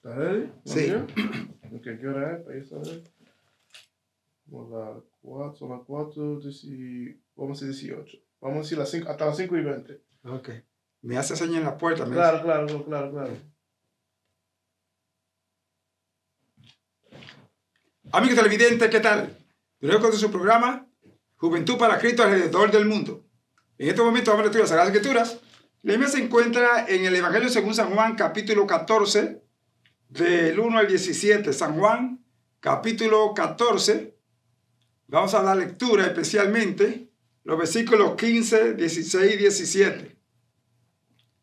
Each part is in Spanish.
¿Estás ready? Sí. Ok, ¿qué hora es? Para yo saber. Son las 4, vamos a decir 18. Vamos a decir las 5, hasta las 5:20. Ok. Me hace señal en la puerta. Claro. Amigos televidentes, ¿qué tal? Luego con su programa Juventud para Cristo alrededor del mundo. En este momento vamos a estudiar las Sagradas Escrituras. La Biblia se encuentra en el Evangelio según San Juan, capítulo 14, del 1 al 17. San Juan, capítulo 14. Vamos a dar lectura especialmente los versículos 15, 16 y 17.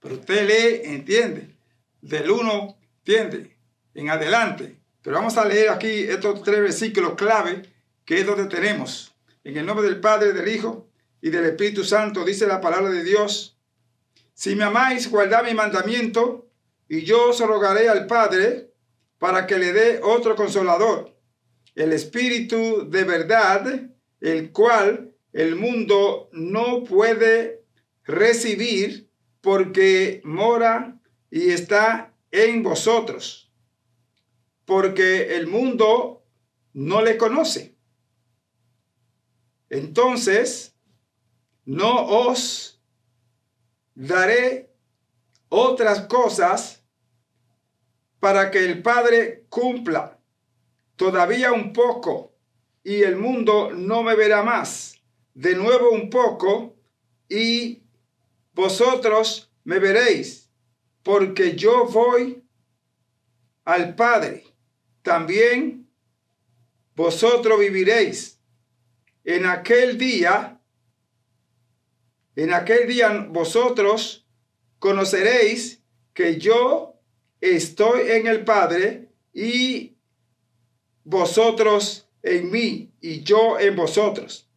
Pero usted lee, entiende. Del 1, entiende, en adelante. Pero vamos a leer aquí estos 3 versículos clave, que es donde tenemos. En el nombre del Padre, del Hijo y del Espíritu Santo, dice la palabra de Dios. Si me amáis, guardad mi mandamiento, y yo os rogaré al Padre para que le dé otro consolador, el Espíritu de verdad, el cual el mundo no puede recibir porque mora y está en vosotros, porque el mundo no le conoce. Entonces, no os daré otras cosas para que el Padre cumpla todavía un poco, y el mundo no me verá más. De nuevo un poco, y vosotros me veréis, porque yo voy al Padre. También vosotros viviréis. En aquel día vosotros conoceréis que yo estoy en el Padre, y vosotros en mí, y yo en vosotros.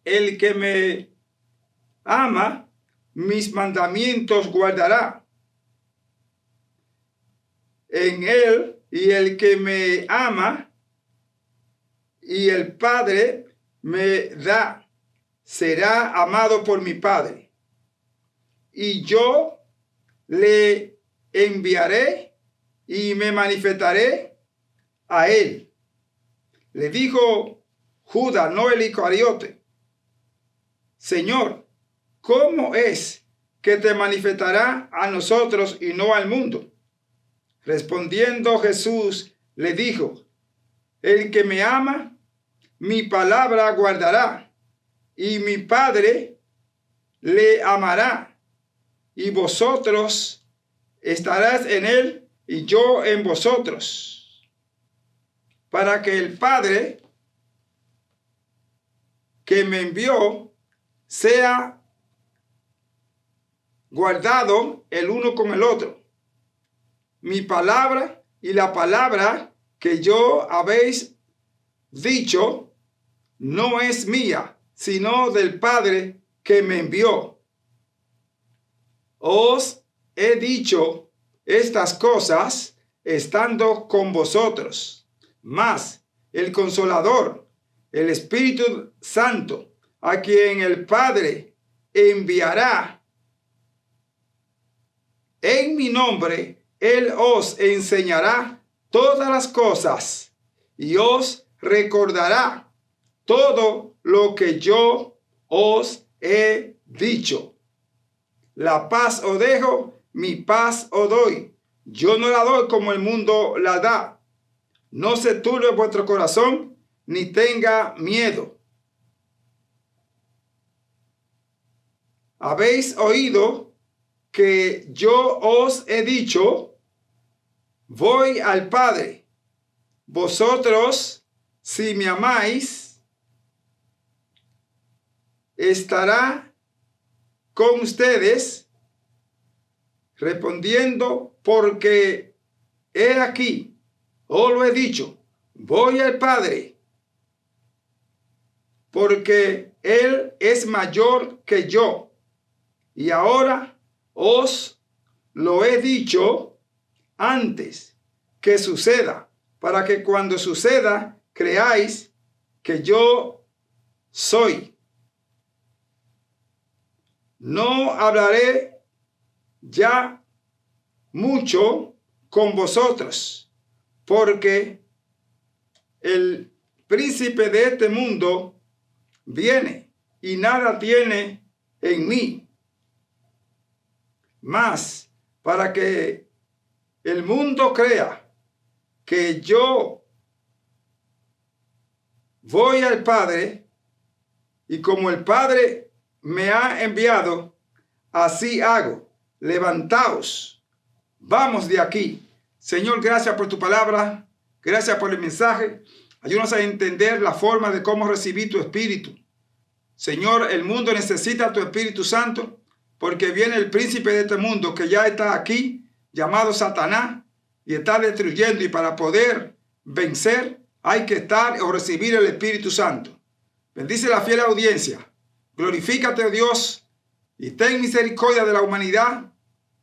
El que me ama, mis mandamientos guardará. En él, y el que me ama, y el Padre me da, será amado por mi Padre. Y yo le enviaré y me manifestaré a él. Le dijo Judas, no el Iscariote: Señor, ¿cómo es que te manifestará a nosotros y no al mundo? Respondiendo Jesús le dijo: el que me ama, mi palabra guardará, y mi Padre le amará, y vosotros estarás en él y yo en vosotros, para que el Padre que me envió sea guardado el uno con el otro. Mi palabra y la palabra que yo habéis dicho no es mía, sino del Padre que me envió. Os he dicho estas cosas estando con vosotros. Mas el Consolador, el Espíritu Santo, a quien el Padre enviará en mi nombre, él os enseñará todas las cosas y os recordará todo lo que yo os he dicho. La paz os dejo, mi paz os doy. Yo no la doy como el mundo la da. No se turbe vuestro corazón, ni tenga miedo. Habéis oído que yo os he dicho: voy al Padre. Vosotros, si me amáis, estará con ustedes. Respondiendo, porque he aquí, os lo he dicho, voy al Padre, porque él es mayor que yo, y ahora os lo he dicho antes que suceda, para que cuando suceda creáis que yo soy. No hablaré ya mucho, con vosotros, porque el príncipe de este mundo viene y nada tiene en mí. Mas para que el mundo crea que yo voy al Padre, y como el Padre me ha enviado, así hago. Levantaos, vamos de aquí. Señor, gracias por tu palabra, gracias por el mensaje. Ayúdanos a entender la forma de cómo recibir tu Espíritu. Señor, el mundo necesita tu Espíritu Santo, porque viene el príncipe de este mundo que ya está aquí, llamado Satanás, y está destruyendo, y para poder vencer hay que estar o recibir el Espíritu Santo. Bendice la fiel audiencia. Glorifícate, oh Dios, y ten misericordia de la humanidad,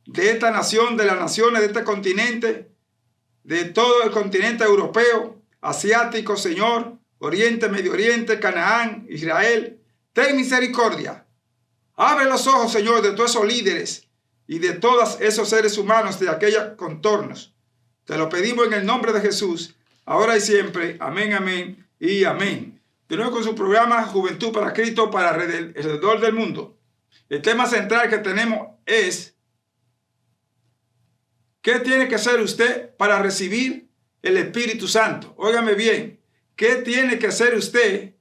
de esta nación, de las naciones, de este continente, de todo el continente europeo, asiático, Señor, Oriente, Medio Oriente, Canaán, Israel. Ten misericordia. Abre los ojos, Señor, de todos esos líderes y de todos esos seres humanos de aquellos contornos. Te lo pedimos en el nombre de Jesús, ahora y siempre. Amén, amén y amén. De nuevo con su programa Juventud para Cristo, para alrededor del mundo. El tema central que tenemos es: ¿qué tiene que hacer usted para recibir el Espíritu Santo? Óigame bien, ¿qué tiene que hacer usted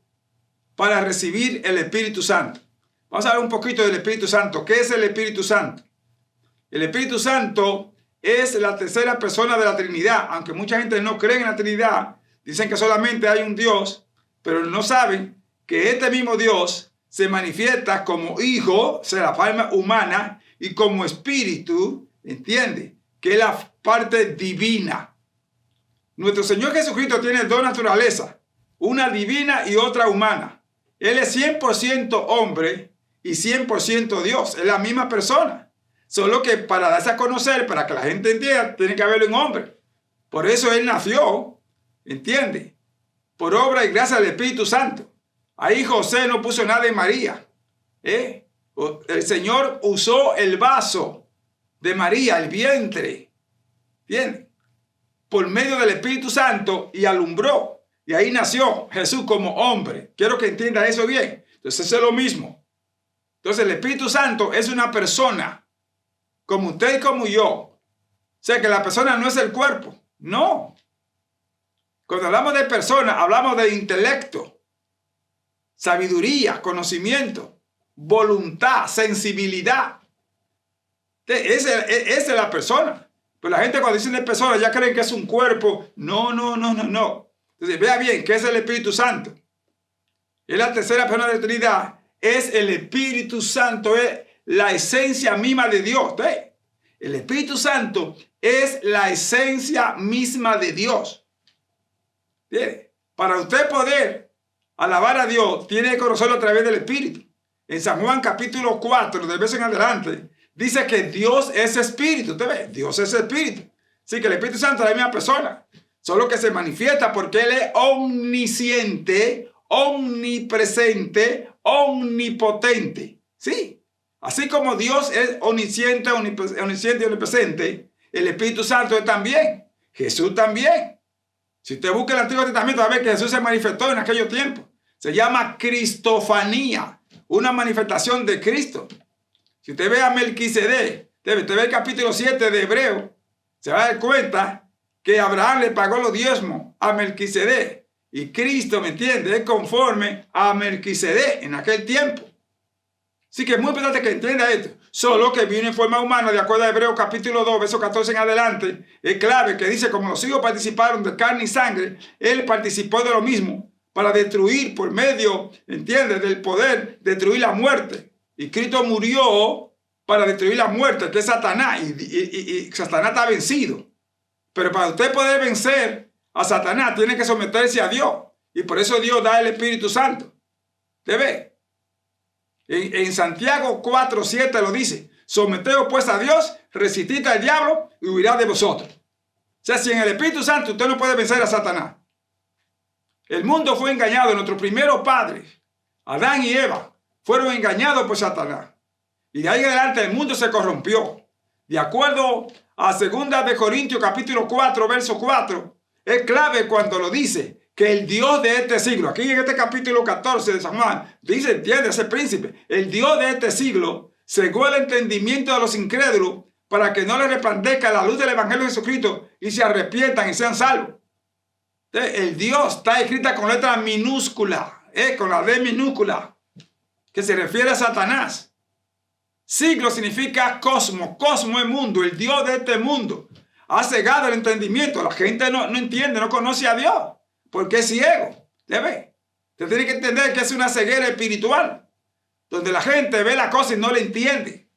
para recibir el Espíritu Santo? Vamos a hablar un poquito del Espíritu Santo. ¿Qué es el Espíritu Santo? El Espíritu Santo es la tercera persona de la Trinidad. Aunque mucha gente no cree en la Trinidad, dicen que solamente hay un Dios, pero no saben que este mismo Dios se manifiesta como Hijo, o sea, la forma humana, y como Espíritu, ¿entiende? Que es la parte divina. Nuestro Señor Jesucristo tiene dos naturalezas, una divina y otra humana. Él es 100% hombre y 100% Dios. Es la misma persona. Solo que para darse a conocer, para que la gente entienda, tiene que haberlo en hombre. Por eso Él nació, ¿entiende? Por obra y gracia del Espíritu Santo. Ahí José no puso nada en María. El Señor usó el vaso de María, el vientre, ¿entiende? Por medio del Espíritu Santo, y alumbró. Y ahí nació Jesús como hombre. Quiero que entienda eso bien. Entonces es lo mismo. Entonces el Espíritu Santo es una persona, como usted y como yo. O sea que la persona no es el cuerpo. No. Cuando hablamos de persona, hablamos de intelecto, sabiduría, conocimiento, voluntad, sensibilidad. Esa es la persona. Pero la gente cuando dicen de persona ya creen que es un cuerpo. No. Entonces vea bien, ¿qué es el Espíritu Santo? Es la tercera persona de la Trinidad. Es el Espíritu Santo, es la esencia misma de Dios. ¿Ve? El Espíritu Santo es la esencia misma de Dios. ¿Ve? Para usted poder alabar a Dios, tiene que conocerlo a través del Espíritu. En San Juan capítulo 4, del verso en adelante, dice que Dios es Espíritu. ¿Usted ve? Dios es Espíritu. Así que el Espíritu Santo es la misma persona. Solo que se manifiesta porque Él es omnisciente, omnipresente, omnipotente. Sí. Así como Dios es omnisciente, omnisciente y omnipresente, el Espíritu Santo es también. Jesús también. Si usted busca el Antiguo Testamento, va a ver que Jesús se manifestó en aquellos tiempos. Se llama cristofanía, una manifestación de Cristo. Si usted ve a Melquisedec, usted ve el capítulo 7 de Hebreo, se va a dar cuenta que Abraham le pagó los diezmos a Melquisedec. Y Cristo, ¿me entiende? Es conforme a Melquisedec en aquel tiempo. Así que es muy importante que entienda esto. Solo que vino en forma humana, de acuerdo a Hebreo capítulo 2, verso 14 en adelante. Es clave que dice, como los hijos participaron de carne y sangre, Él participó de lo mismo para destruir por medio, ¿entiende? Del poder, destruir la muerte. Y Cristo murió para destruir la muerte, que es Satanás. Y Satanás está vencido. Pero para usted poder vencer a Satanás, tiene que someterse a Dios. Y por eso Dios da el Espíritu Santo. ¿Usted ve? En Santiago 4:7 lo dice. Someteos pues a Dios, resistid al diablo y huirá de vosotros. O sea, si en el Espíritu Santo usted no puede vencer a Satanás. El mundo fue engañado. Nuestros primeros padres, Adán y Eva, fueron engañados por Satanás. Y de ahí en adelante el mundo se corrompió. De acuerdo a 2 de Corintios capítulo 4, verso 4, es clave cuando lo dice, que el Dios de este siglo, aquí en este capítulo 14 de San Juan, dice, entiende ese príncipe, el Dios de este siglo cegó el entendimiento de los incrédulos para que no les resplandezca la luz del Evangelio de Jesucristo y se arrepientan y sean salvos. Entonces, el Dios está escrita con letra minúscula, con la D minúscula, que se refiere a Satanás. Siglo significa cosmos, cosmos es mundo, el Dios de este mundo. Ha cegado el entendimiento, la gente no entiende, no conoce a Dios, porque es ciego. ¿Usted ve? Usted tiene que entender que es una ceguera espiritual, donde la gente ve la cosa y no la entiende.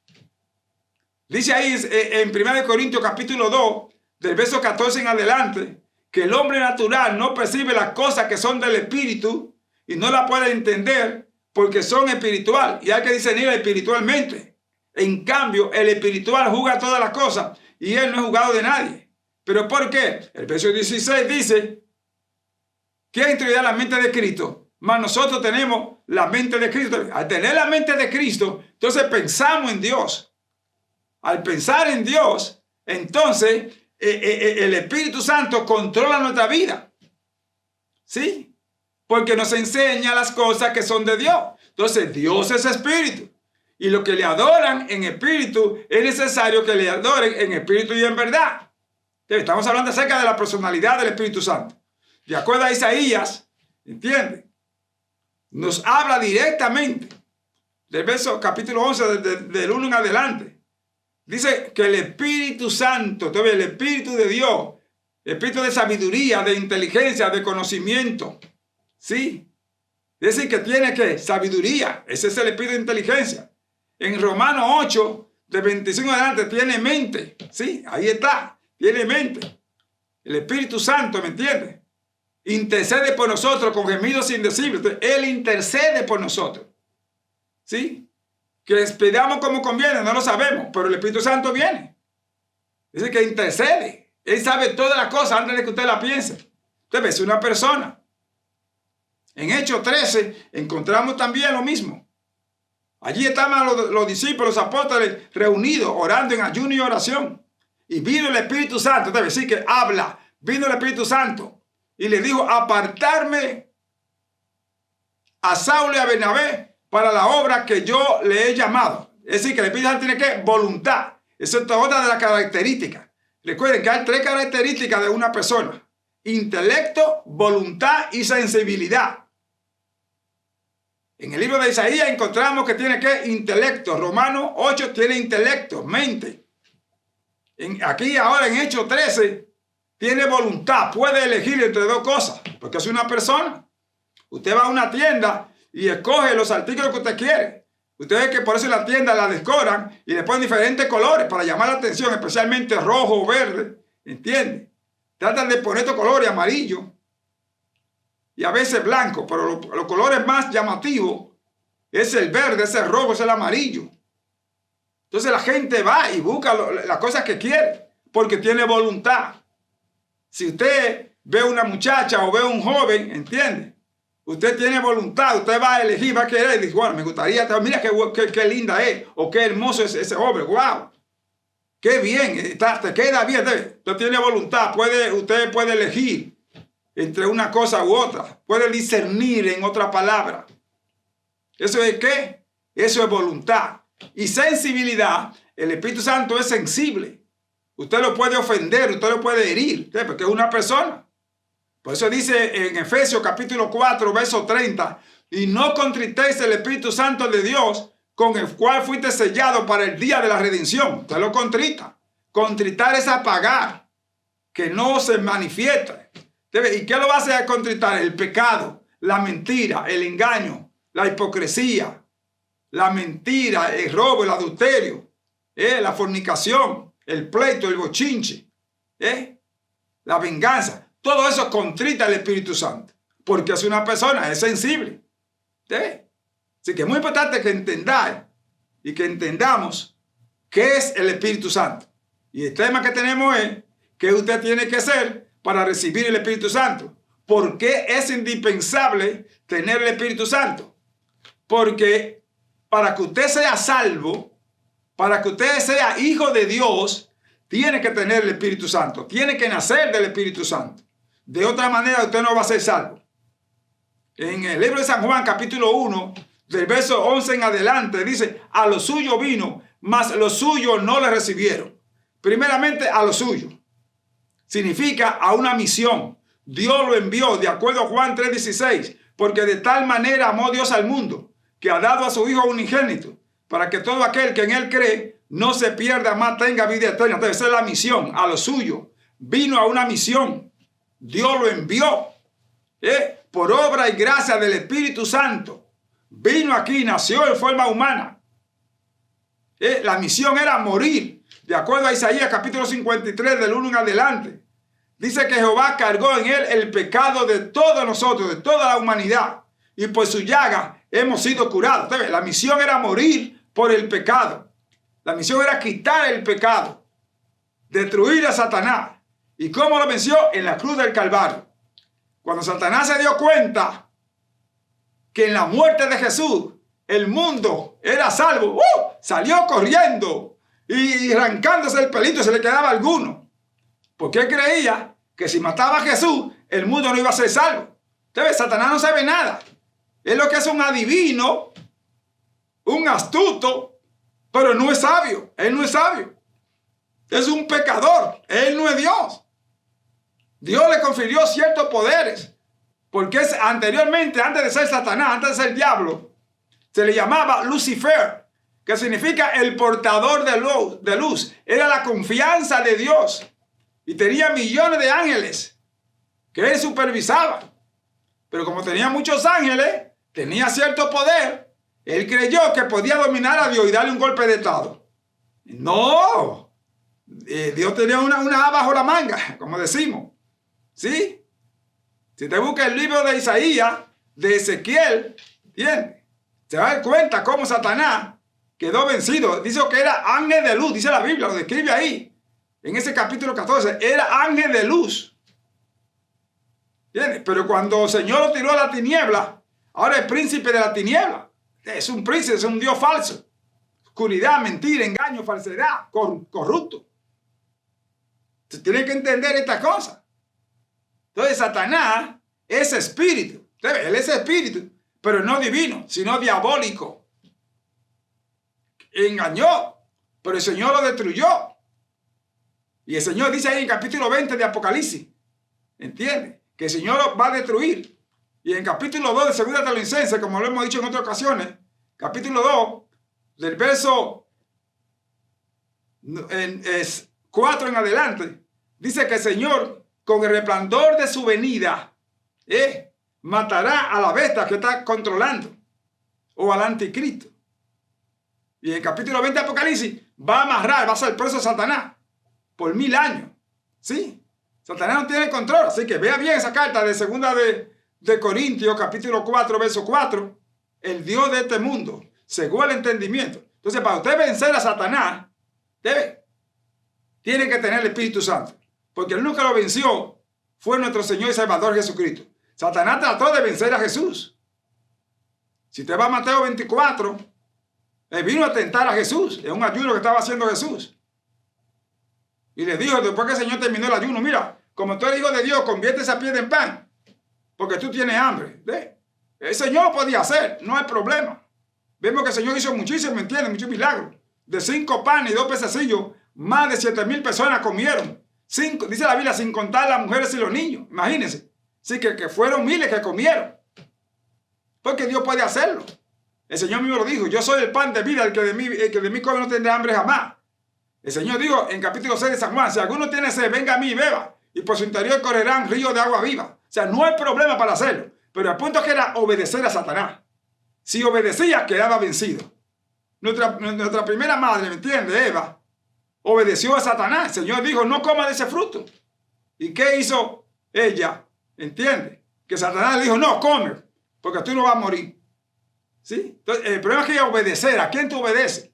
Dice ahí en 1 Corintios capítulo 2, del verso 14 en adelante, que el hombre natural no percibe las cosas que son del espíritu y no las puede entender porque son espiritual y hay que discernir espiritualmente. En cambio, el espiritual juzga todas las cosas y él no es juzgado de nadie. ¿Pero por qué? El verso 16 dice, ¿quién instruirá la mente de Cristo? Mas nosotros tenemos la mente de Cristo. Al tener la mente de Cristo, entonces pensamos en Dios. Al pensar en Dios, entonces el Espíritu Santo controla nuestra vida. ¿Sí? Porque nos enseña las cosas que son de Dios. Entonces Dios es espíritu. Y los que le adoran en espíritu, es necesario que le adoren en espíritu y en verdad. Entonces, estamos hablando acerca de la personalidad del Espíritu Santo. De acuerdo a Isaías, ¿entiende? Nos habla directamente del verso capítulo 11, del 1 en adelante. Dice que el Espíritu Santo, el Espíritu de Dios, el Espíritu de sabiduría, de inteligencia, de conocimiento, ¿sí? Es decir, que tiene que sabiduría, ese es el Espíritu de inteligencia. En Romanos 8, de 25 en adelante, tiene mente, ¿sí? Ahí está, tiene mente. El Espíritu Santo, ¿me entiende? Intercede por nosotros con gemidos indecibles. Él intercede por nosotros, ¿sí? Que esperamos como conviene, no lo sabemos, pero el Espíritu Santo viene. Dice que intercede. Él sabe todas las cosas antes de que usted la piense. Usted ve, es una persona. En Hechos 13 encontramos también lo mismo. Allí estaban los discípulos, los apóstoles reunidos, orando en ayuno y oración. Y vino el Espíritu Santo, debe decir que habla. Vino el Espíritu Santo y le dijo, apartarme a Saulo y a Bernabé para la obra que yo le he llamado. Es decir, que el Espíritu Santo tiene que voluntad. Esa es otra de las características. Recuerden que hay 3 características de una persona. Intelecto, voluntad y sensibilidad. En el libro de Isaías encontramos que tiene que intelecto. Romanos 8 tiene intelecto, mente. Aquí ahora en Hechos 13 tiene voluntad. Puede elegir entre 2 cosas. Porque es una persona. Usted va a una tienda y escoge los artículos que usted quiere. Usted ve que por eso en la tienda la decoran y le ponen diferentes colores para llamar la atención, especialmente rojo o verde. ¿Entiende? Tratan de poner estos colores amarillo y a veces blanco, pero los colores más llamativos es el verde, es el rojo, es el amarillo. Entonces la gente va y busca las cosas que quiere porque tiene voluntad. Si usted ve una muchacha o ve un joven, ¿entiende? Usted tiene voluntad, usted va a elegir, va a querer, y dice, bueno, me gustaría, mira qué linda es, o qué hermoso es ese hombre, wow, qué bien, te queda bien, usted tiene voluntad, usted puede elegir entre una cosa u otra, puede discernir en otra palabra. ¿Eso es qué? Eso es voluntad. Y sensibilidad, el Espíritu Santo es sensible. Usted lo puede ofender, usted lo puede herir, porque es una persona. Por eso dice en Efesios capítulo 4, verso 30, y no contristéis el Espíritu Santo de Dios, con el cual fuiste sellado para el día de la redención. Usted lo contrita. Contritar es apagar, que no se manifiesta. ¿Y qué lo va a hacer contritar? El pecado, la mentira, el engaño, la hipocresía, la mentira, el robo, el adulterio, la fornicación, el pleito, el bochinche, la venganza. Todo eso contrita al Espíritu Santo, porque es una persona, es sensible. Así que es muy importante que entendáis y que entendamos qué es el Espíritu Santo. Y el tema que tenemos es qué usted tiene que hacer para recibir el Espíritu Santo. ¿Por qué es indispensable tener el Espíritu Santo? Porque para que usted sea salvo, para que usted sea hijo de Dios, tiene que tener el Espíritu Santo, tiene que nacer del Espíritu Santo. De otra manera usted no va a ser salvo. En el libro de San Juan, capítulo 1, del verso 11 en adelante, dice, a lo suyo vino, mas los suyos no le recibieron. Primeramente, a lo suyo. Significa a una misión. Dios lo envió, de acuerdo a Juan 3:16, porque de tal manera amó Dios al mundo, que ha dado a su Hijo unigénito, para que todo aquel que en él cree no se pierda, más tenga vida eterna. Entonces, esa es la misión, a lo suyo. Vino a una misión. Dios lo envió. Por obra y gracia del Espíritu Santo. Vino aquí, nació en forma humana. La misión era morir. De acuerdo a Isaías capítulo 53 del 1 en adelante. Dice que Jehová cargó en él el pecado de todos nosotros, de toda la humanidad. Y por su llaga hemos sido curados. Entonces, la misión era morir por el pecado. La misión era quitar el pecado. Destruir a Satanás. ¿Y cómo lo venció? En la cruz del Calvario. Cuando Satanás se dio cuenta que en la muerte de Jesús el mundo era salvo, salió corriendo y arrancándose el pelito, se le quedaba alguno. Porque él creía que si mataba a Jesús, el mundo no iba a ser salvo. Entonces, Satanás no sabe nada. Es lo que es un adivino, un astuto, pero no es sabio. Él no es sabio. Es un pecador. Él no es Dios. Dios le confirió ciertos poderes. Porque anteriormente, antes de ser Satanás, antes de ser diablo, se le llamaba Lucifer, que significa el portador de luz. Era la confianza de Dios. Y tenía millones de ángeles que él supervisaba. Pero como tenía muchos ángeles, tenía cierto poder. Él creyó que podía dominar a Dios y darle un golpe de estado. No. Dios tenía una bajo la manga, como decimos. ¿Sí? Si te buscas el libro de Isaías, de Ezequiel, ¿entiendes? Se va a dar cuenta cómo Satanás quedó vencido. Dice que era ángel de luz, dice la Biblia, lo describe ahí. En ese capítulo 14, era ángel de luz. ¿Entiendes? Pero cuando el Señor lo tiró a la tiniebla, ahora es príncipe de la tiniebla. Es un príncipe, es un Dios falso. Oscuridad, mentira, engaño, falsedad, corrupto. Se tiene que entender esta cosa. Entonces Satanás es espíritu. Él es espíritu, pero no divino, sino diabólico. Engañó, pero el Señor lo destruyó. Y el Señor dice ahí en capítulo 20 de Apocalipsis, ¿entiendes? Que el Señor lo va a destruir. Y en capítulo 2 de 2 Tesalonicenses, como lo hemos dicho en otras ocasiones, capítulo 2, del verso 4 en adelante, dice que el Señor, con el resplandor de su venida, matará a la bestia que está controlando, o al anticristo. Y en el capítulo 20 de Apocalipsis, va a amarrar, va a ser preso de Satanás por 1000 años. ¿Sí? Satanás no tiene control. Así que vea bien esa carta de 2 de Corintios, capítulo 4, verso 4. El Dios de este mundo cegó el entendimiento. Entonces, para usted vencer a Satanás, tiene que tener el Espíritu Santo. Porque el único que lo venció fue nuestro Señor y Salvador Jesucristo. Satanás trató de vencer a Jesús. Si te va a Mateo 24, él vino a tentar a Jesús en un ayuno que estaba haciendo Jesús. Y le dijo, después que el Señor terminó el ayuno, mira, como tú eres hijo de Dios, convierte esa piedra en pan, porque tú tienes hambre. El Señor lo podía hacer, no hay problema. Vemos que el Señor hizo muchísimo, ¿me entiendes? Muchos milagros. De 5 panes y 2 pececillos, más de 7,000 personas comieron. Dice la Biblia, sin contar las mujeres y los niños. Imagínense. Sí, que fueron miles que comieron. Porque Dios puede hacerlo. El Señor mismo lo dijo, yo soy el pan de vida, el que de mí come no tendrá hambre jamás. El Señor dijo en capítulo 6 de San Juan, si alguno tiene sed, venga a mí y beba, y por su interior correrán ríos de agua viva. O sea, no hay problema para hacerlo. Pero el punto es que era obedecer a Satanás. Si obedecía, quedaba vencido. Nuestra primera madre, ¿me entiende? Eva, obedeció a Satanás. El Señor dijo, no coma de ese fruto. ¿Y qué hizo ella? ¿Entiende? Que Satanás le dijo, no, come, porque tú no vas a morir. ¿Sí? Entonces, el problema es que obedecer. ¿A quién tú obedeces?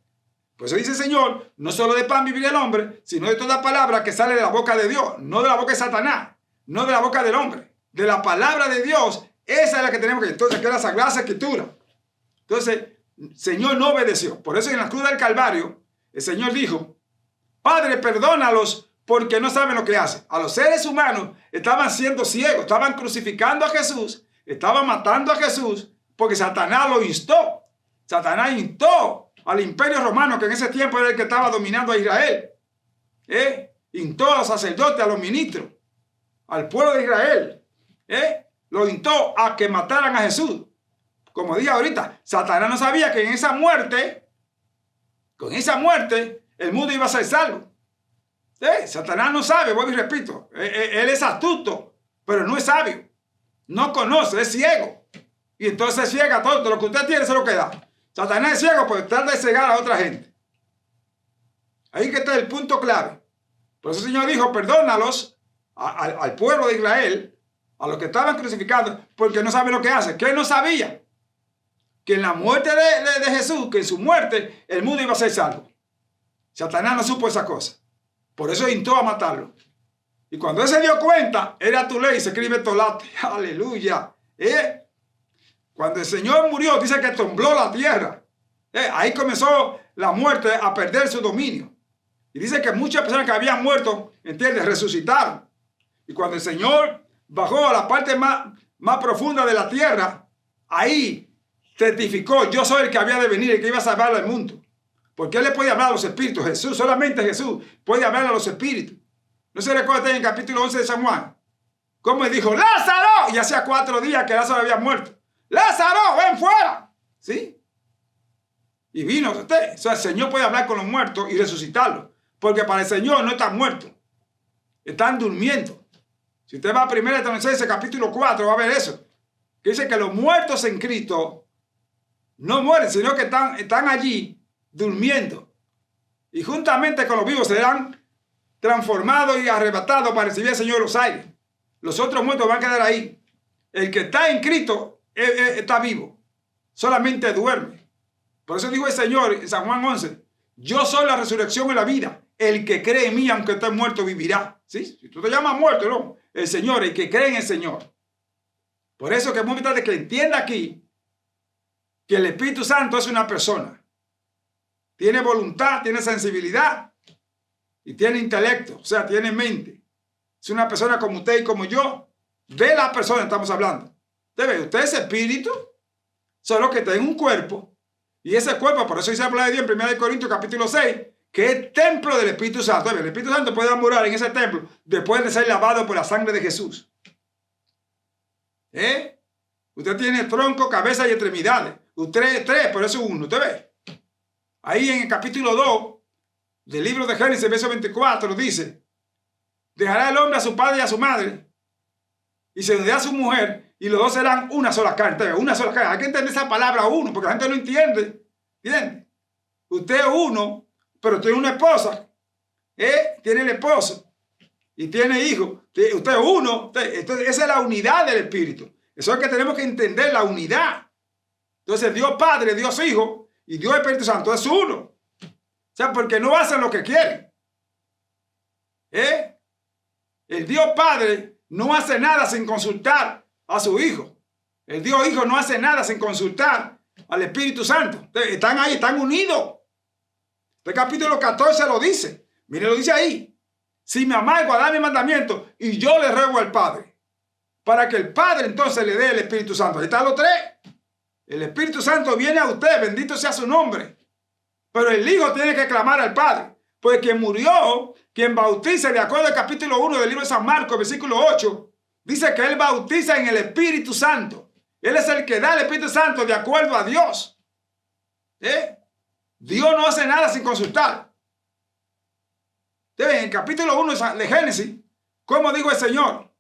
Pues eso dice el Señor, no solo de pan vivirá el hombre, sino de toda palabra que sale de la boca de Dios, no de la boca de Satanás, no de la boca del hombre, de la palabra de Dios. Esa es la que tenemos que, entonces, que es la Sagrada Escritura. Entonces, el Señor no obedeció. Por eso en la cruz del Calvario, el Señor dijo Padre, perdónalos porque no saben lo que hacen. A los seres humanos estaban siendo ciegos, estaban crucificando a Jesús, estaban matando a Jesús porque Satanás lo instó. Satanás instó al imperio romano, que en ese tiempo era el que estaba dominando a Israel. Instó a los sacerdotes, a los ministros, al pueblo de Israel. Lo instó a que mataran a Jesús. Como dije ahorita, Satanás no sabía que con esa muerte, el mundo iba a ser salvo. Satanás no sabe, vuelvo y repito. Él es astuto, pero no es sabio. No conoce, es ciego. Y entonces ciega todo lo que usted tiene, se lo queda. Satanás es ciego por tratar de cegar a otra gente. Ahí que está el punto clave. Por eso el Señor dijo, perdónalos al pueblo de Israel, a los que estaban crucificados, porque no saben lo que hacen. ¿Qué no sabía? Que en la muerte de Jesús, que en su muerte, el mundo iba a ser salvo. Satanás no supo esa cosa. Por eso instó a matarlo. Y cuando él se dio cuenta, era tu ley, se escribe Tolate. Aleluya. Cuando el Señor murió, dice que tembló la tierra. Ahí comenzó la muerte a perder su dominio. Y dice que muchas personas que habían muerto, ¿entiendes?, resucitaron. Y cuando el Señor bajó a la parte más profunda de la tierra, ahí testificó, yo soy el que había de venir, el que iba a salvar al mundo. Porque él le puede hablar a los espíritus. Jesús, solamente Jesús puede hablar a los espíritus. ¿No se recuerda en el capítulo 11 de San Juan? Cómo él dijo, ¡Lázaro! Y hacía 4 días que Lázaro había muerto. ¡Lázaro, ven fuera! ¿Sí? Y vino usted. O sea, el Señor puede hablar con los muertos y resucitarlos. Porque para el Señor no están muertos. Están durmiendo. Si usted va a 1 Tesalonicenses capítulo 4, va a ver eso. Que dice que los muertos en Cristo no mueren, sino que están allí durmiendo. Y juntamente con los vivos serán transformados y arrebatados para recibir al Señor en los aires. Los otros muertos van a quedar ahí. El que está en Cristo está vivo. Solamente duerme. Por eso dijo el Señor en San Juan 11, yo soy la resurrección y la vida. El que cree en mí, aunque esté muerto, vivirá. ¿Sí? Si tú te llamas muerto, no. El Señor, el que cree en el Señor. Por eso que es muy importante que entienda aquí que el Espíritu Santo es una persona. Tiene voluntad, tiene sensibilidad y tiene intelecto, o sea, tiene mente. Es una persona como usted y como yo. De la persona estamos hablando. Usted es espíritu, solo que tiene un cuerpo. Y ese cuerpo, por eso dice la palabra de Dios en 1 Corintios capítulo 6, que es templo del Espíritu Santo. El Espíritu Santo puede morar en ese templo después de ser lavado por la sangre de Jesús. Usted tiene tronco, cabeza y extremidades. Usted es 3, por eso es 1. ¿Usted ve? Ahí en el capítulo 2 del libro de Génesis, verso 24, dice, dejará el hombre a su padre y a su madre y se unirá a su mujer y los dos serán una sola carne. ¿Usted ve? Una sola carne. Hay que entender esa palabra uno, porque la gente no entiende. ¿Entiende? Usted es uno, pero tiene una esposa. Tiene el esposo y tiene hijos. Usted es uno. Entonces, esa es la unidad del Espíritu. Eso es que tenemos que entender, la unidad. Entonces, Dios Padre, Dios Hijo y Dios Espíritu Santo es uno. O sea, porque no hacen lo que quieren. El Dios Padre no hace nada sin consultar a su Hijo. El Dios Hijo no hace nada sin consultar al Espíritu Santo. Entonces, están ahí, están unidos. El capítulo 14 lo dice. Mire, lo dice ahí. Si me amáis, guardad mi mandamiento y yo le ruego al Padre, para que el Padre entonces le dé el Espíritu Santo. Ahí están los 3. El Espíritu Santo viene a usted, bendito sea su nombre. Pero el Hijo tiene que clamar al Padre. Porque quien murió, quien bautiza, de acuerdo al capítulo 1 del libro de San Marcos, versículo 8, dice que Él bautiza en el Espíritu Santo. Él es el que da el Espíritu Santo de acuerdo a Dios. Dios no hace nada sin consultar. En el capítulo 1 de Génesis, ¿cómo dijo el Señor?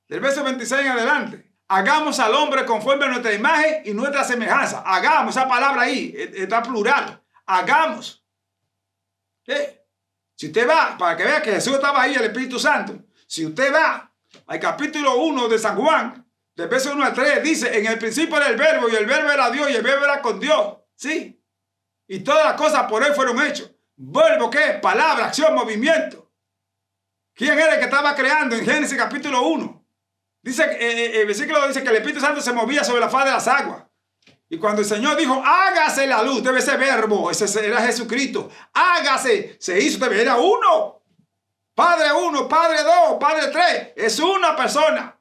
Del verso 26 en adelante. Hagamos al hombre conforme a nuestra imagen y nuestra semejanza. Hagamos, esa palabra ahí está plural. Hagamos. Si usted va, para que vea que Jesús estaba ahí, el Espíritu Santo. Si usted va al capítulo 1 de San Juan, del verso 1 al 3, dice, en el principio era el verbo y el verbo era Dios y el verbo era con Dios. Sí. Y todas las cosas por Él fueron hechas. ¿Verbo qué? Palabra, acción, movimiento. ¿Quién era el que estaba creando en Génesis capítulo 1? Dice, el versículo dice que el Espíritu Santo se movía sobre la faz de las aguas. Y cuando el Señor dijo, hágase la luz, debe ser verbo, ese era Jesucristo. Hágase, se hizo, era uno. Padre uno, Padre dos, Padre tres. Es una persona.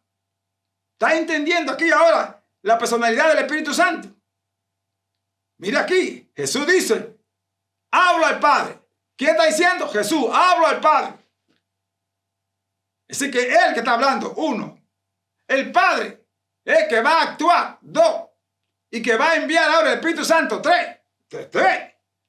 ¿Está entendiendo aquí ahora la personalidad del Espíritu Santo? Mira aquí, Jesús dice, hablo al Padre. ¿Quién está diciendo? Jesús, hablo al Padre. Así que él que está hablando, uno. El Padre es el que va a actuar, dos. Y que va a enviar ahora el Espíritu Santo, tres.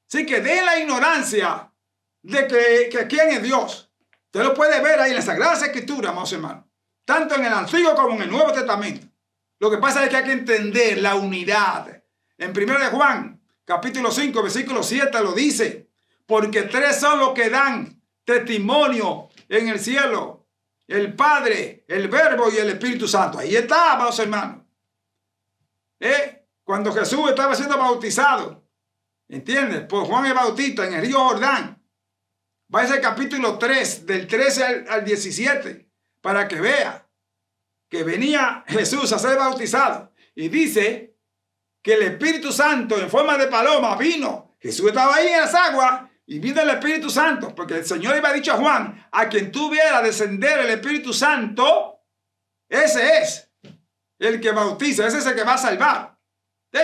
Así que de la ignorancia de que quién es Dios. Usted lo puede ver ahí en la Sagrada Escritura, amados hermanos. Tanto en el Antiguo como en el Nuevo Testamento. Lo que pasa es que hay que entender la unidad. En 1 de Juan, capítulo 5, versículo 7 lo dice. Porque tres son los que dan testimonio en el cielo. El Padre, el Verbo y el Espíritu Santo. Ahí está, amados hermanos. Cuando Jesús estaba siendo bautizado, ¿entiendes? Por Juan el Bautista en el río Jordán. Vaya al capítulo 3, del 13 al 17, para que vea que venía Jesús a ser bautizado. Y dice que el Espíritu Santo en forma de paloma vino. Jesús estaba ahí en las aguas y vino el Espíritu Santo, porque el Señor iba dicho a Juan, a quien tú vieras descender el Espíritu Santo, ese es el que bautiza, ese es el que va a salvar.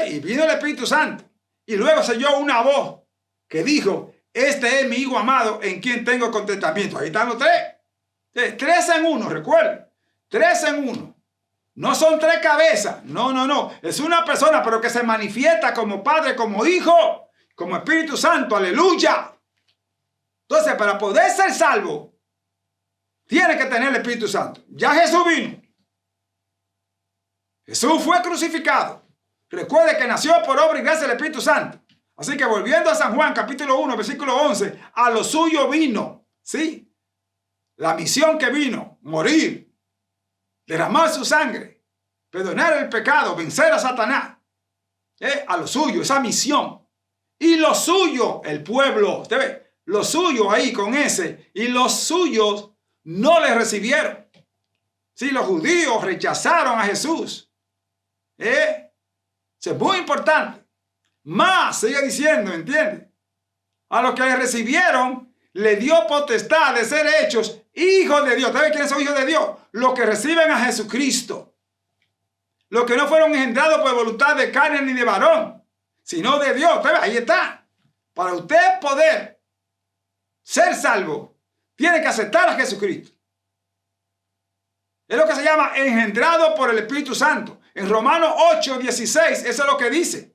Y vino el Espíritu Santo. Y luego se oyó una voz que dijo, este es mi Hijo amado en quien tengo contentamiento. Ahí están los tres. Tres en uno, recuerden. Tres en uno. No son tres cabezas. No. Es una persona, pero que se manifiesta como Padre, como Hijo, como Espíritu Santo. Aleluya. Entonces, para poder ser salvo, tiene que tener el Espíritu Santo. Ya Jesús vino. Jesús fue crucificado. Recuerde que nació por obra y gracia del Espíritu Santo. Así que volviendo a San Juan, capítulo 1, versículo 11, a lo suyo vino, ¿sí? La misión que vino, morir, derramar su sangre, perdonar el pecado, vencer a Satanás. A lo suyo, esa misión. Y lo suyo, el pueblo, usted ve, lo suyo ahí con ese, y los suyos no le recibieron. Sí, los judíos rechazaron a Jesús. Eso es muy importante. Más, sigue diciendo, ¿entiende? A los que le recibieron, le dio potestad de ser hechos hijos de Dios. ¿Sabe quiénes son hijos de Dios? Los que reciben a Jesucristo. Los que no fueron engendrados por voluntad de carne ni de varón, sino de Dios. ¿Sabe? Ahí está. Para usted poder ser salvo, tiene que aceptar a Jesucristo. Es lo que se llama engendrado por el Espíritu Santo. En Romanos 8, 16, eso es lo que dice.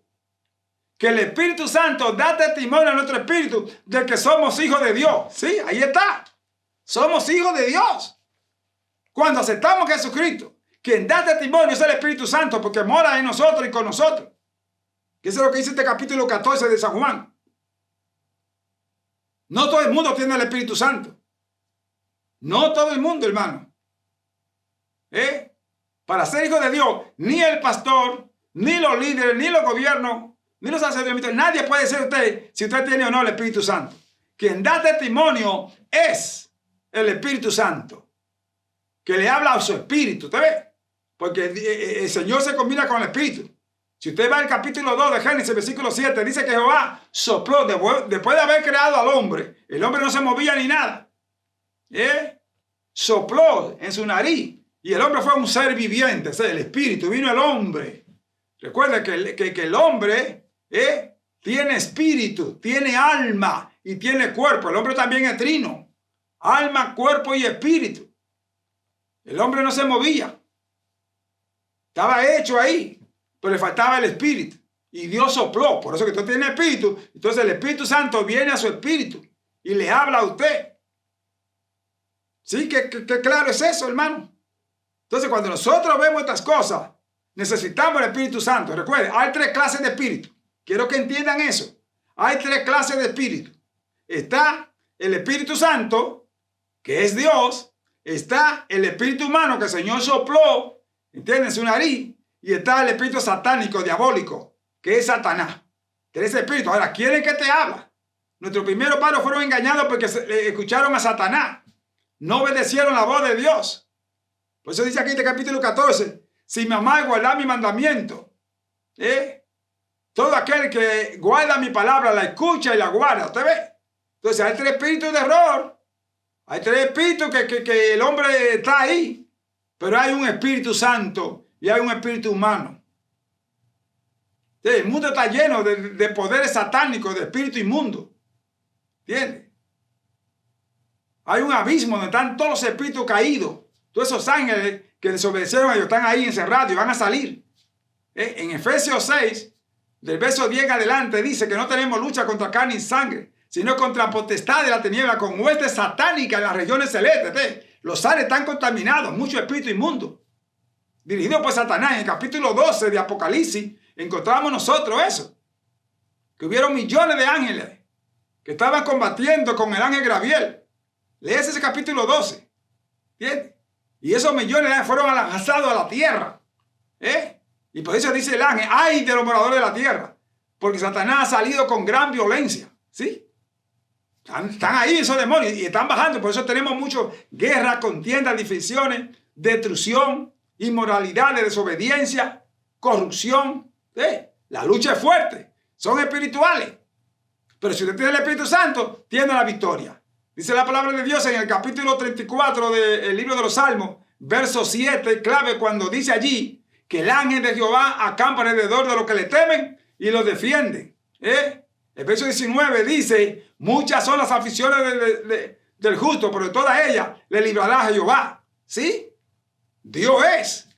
Que el Espíritu Santo da testimonio a nuestro espíritu de que somos hijos de Dios. Sí, ahí está. Somos hijos de Dios. Cuando aceptamos a Jesucristo, quien da testimonio es el Espíritu Santo porque mora en nosotros y con nosotros. Que eso es lo que dice este capítulo 14 de San Juan. No todo el mundo tiene el Espíritu Santo. No todo el mundo, hermano. Para ser hijo de Dios, ni el pastor, ni los líderes, ni los gobiernos, ni los sacerdotes, nadie puede ser usted si usted tiene o no el Espíritu Santo. Quien da testimonio es el Espíritu Santo, que le habla a su espíritu. ¿Usted ve? Porque el Señor se combina con el Espíritu. Si usted va al capítulo 2 de Génesis, versículo 7, dice que Jehová sopló, después de haber creado al hombre, el hombre no se movía ni nada. Sopló en su nariz y el hombre fue un ser viviente, o sea, el Espíritu, vino el hombre. Recuerda que el hombre tiene espíritu, tiene alma y tiene cuerpo. El hombre también es trino. Alma, cuerpo y espíritu. El hombre no se movía. Estaba hecho ahí. Pero le faltaba el espíritu. Y Dios sopló. Por eso que usted tiene espíritu. Entonces el Espíritu Santo viene a su espíritu. Y le habla a usted. ¿Sí? ¿Qué claro es eso, hermano? Entonces cuando nosotros vemos estas cosas, necesitamos el Espíritu Santo. Recuerden, hay tres clases de espíritu. Quiero que entiendan eso. Hay tres clases de espíritu. Está el Espíritu Santo, que es Dios. Está el espíritu humano que el Señor sopló, ¿entienden? Su nariz. Y está el espíritu satánico, diabólico, que es Satanás. Tres espíritus. Ahora, ¿quién es que te habla? Nuestros primeros padres fueron engañados porque escucharon a Satanás. No obedecieron la voz de Dios. Por eso dice aquí en este capítulo 14, si me amáis, guardad mi mandamiento. todo aquel que guarda mi palabra, la escucha y la guarda. ¿Usted ve? Entonces hay tres espíritus de error. Hay tres espíritus que el hombre está ahí. Pero hay un Espíritu Santo y hay un espíritu humano. El mundo está lleno de poderes satánicos, de espíritu inmundo. ¿Entiendes? Hay un abismo donde están todos los espíritus caídos. Todos esos ángeles que desobedecieron a Dios están ahí encerrados y van a salir. En Efesios 6, del verso 10 en adelante, dice que no tenemos lucha contra carne y sangre, sino contra potestad de la tiniebla, con huestes satánicas en las regiones celestes. Los aires están contaminados, mucho espíritu inmundo, dirigido por Satanás. En el capítulo 12 de Apocalipsis encontramos nosotros eso, que hubieron millones de ángeles que estaban combatiendo con el ángel Gabriel. Lees ese capítulo 12, ¿entiendes? Y esos millones fueron lanzados a la tierra, y por eso dice el ángel, ay de los moradores de la tierra, porque Satanás ha salido con gran violencia, ¿sí? Están ahí esos demonios y están bajando. Por eso tenemos mucho guerra, contiendas, divisiones, destrucción, inmoralidad, desobediencia, corrupción. La lucha es fuerte. Son espirituales. Pero si usted tiene el Espíritu Santo, tiene la victoria. Dice la palabra de Dios en el capítulo 34 del libro de los Salmos, verso 7, clave, cuando dice allí que el ángel de Jehová acampa alrededor de los que le temen y los defiende. El verso 19 dice, muchas son las aflicciones del justo, pero de todas ellas le librará a Jehová. ¿Sí? Dios es.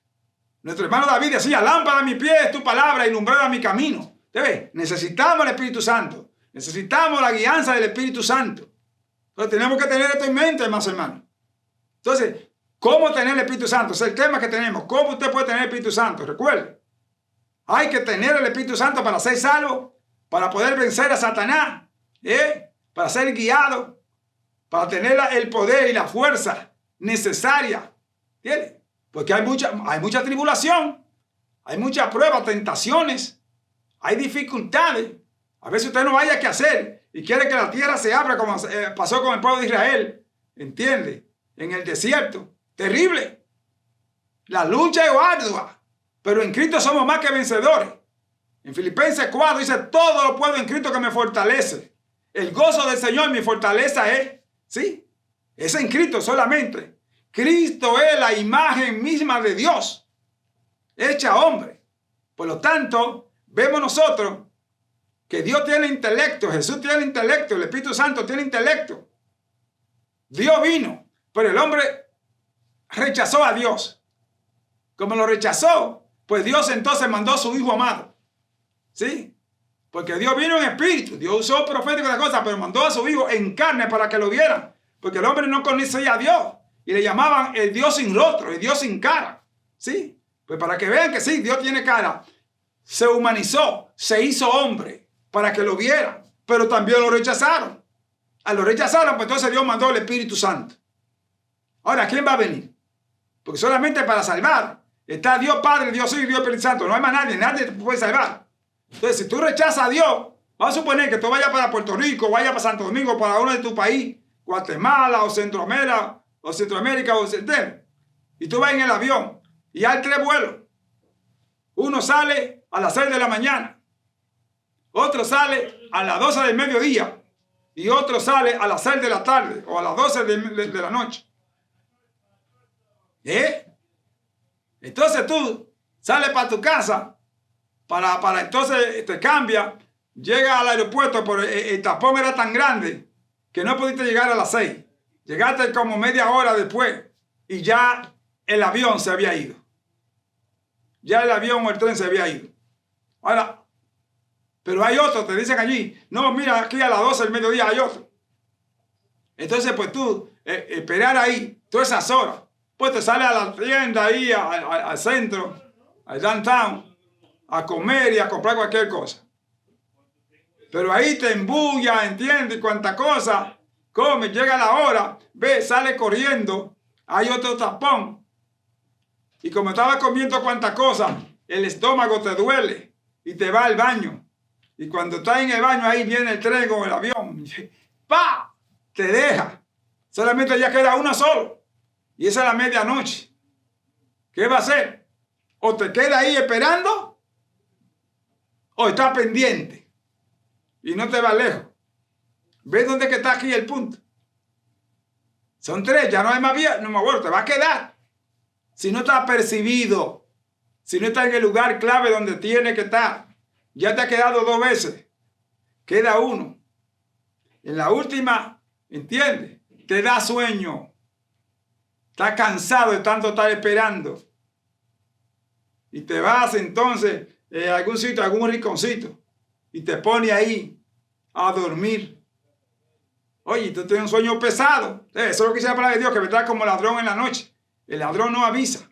Nuestro hermano David decía, lámpara a mi pie es tu palabra y lumbrera mi camino. ¿Ve? Necesitamos el Espíritu Santo. Necesitamos la guianza del Espíritu Santo. Entonces tenemos que tener esto en mente, hermanos. Entonces, ¿cómo tener el Espíritu Santo? Es el tema que tenemos. ¿Cómo usted puede tener el Espíritu Santo? Recuerde, hay que tener el Espíritu Santo para ser salvo, para poder vencer a Satanás, para ser guiado, para tener el poder y la fuerza necesaria. ¿Entiendes? Porque hay mucha tribulación, hay muchas pruebas, tentaciones, hay dificultades. A veces usted no haya qué hacer y quiere que la tierra se abra como pasó con el pueblo de Israel. ¿Entiende? En el desierto. Terrible. La lucha es ardua, pero en Cristo somos más que vencedores. En Filipenses 4 dice, todo lo puedo en Cristo que me fortalece. El gozo del Señor mi fortaleza es, ¿sí? Es en Cristo solamente. Cristo es la imagen misma de Dios, hecha hombre. Por lo tanto, vemos nosotros que Dios tiene intelecto, Jesús tiene intelecto, el Espíritu Santo tiene intelecto. Dios vino, pero el hombre rechazó a Dios. Como lo rechazó, pues Dios entonces mandó a su Hijo amado. ¿Sí? Porque Dios vino en espíritu, Dios usó profético de cosas, pero mandó a su Hijo en carne para que lo vieran. Porque el hombre no conocía a Dios. Y le llamaban el Dios sin rostro, el Dios sin cara. ¿Sí? Pues para que vean que sí, Dios tiene cara. Se humanizó, se hizo hombre para que lo vieran. Pero también lo rechazaron. Al lo rechazaron, pues entonces Dios mandó el Espíritu Santo. Ahora, ¿quién va a venir? Porque solamente para salvar está Dios Padre, Dios Hijo y Dios Espíritu Santo. No hay más nadie te puede salvar. Entonces, si tú rechazas a Dios, vamos a suponer que tú vayas para Puerto Rico, vayas para Santo Domingo, para uno de tu país, Guatemala o Centroamérica, y tú vas en el avión y hay 3 vuelos. Uno sale a las 6 de la mañana, otro sale a las 12 del mediodía y otro sale a las 6 de la tarde o a las 12 de la noche. Entonces tú sales para tu casa, para entonces te cambia, llega al aeropuerto, pero el tapón era tan grande que no pudiste llegar a las 6. Llegaste como media hora después y ya el avión se había ido. Ya el avión o el tren se había ido. Ahora, pero hay otros, te dicen allí, no, mira, aquí a las 12 del mediodía hay otro. Entonces, pues tú, esperar ahí todas esas horas, pues te sales a la tienda ahí, al centro, al downtown, a comer y a comprar cualquier cosa. Pero ahí te embulla, ¿entiendes? Cuánta cosa. Come, llega la hora, ve, sale corriendo, hay otro tapón. Y como estaba comiendo cuánta cosa, el estómago te duele y te va al baño. Y cuando estás en el baño, ahí viene el tren o el avión. ¡Pa! Te deja. Solamente ya queda uno solo. Y esa es la medianoche. ¿Qué va a hacer? O te queda ahí esperando, o está pendiente y no te va lejos. ¿Ves dónde que está aquí el punto? Son 3, ya no hay más vía, no me acuerdo, te va a quedar. Si no está percibido, si no está en el lugar clave donde tiene que estar, ya te ha quedado 2 veces, queda 1. En la última, ¿entiendes? Te da sueño. Estás cansado de tanto estar esperando. Y te vas entonces a algún sitio, a algún rinconcito, y te pones ahí a dormir. Oye, tú tienes un sueño pesado. Eso es lo que dice la palabra de Dios, que vendrá como ladrón en la noche. El ladrón no avisa.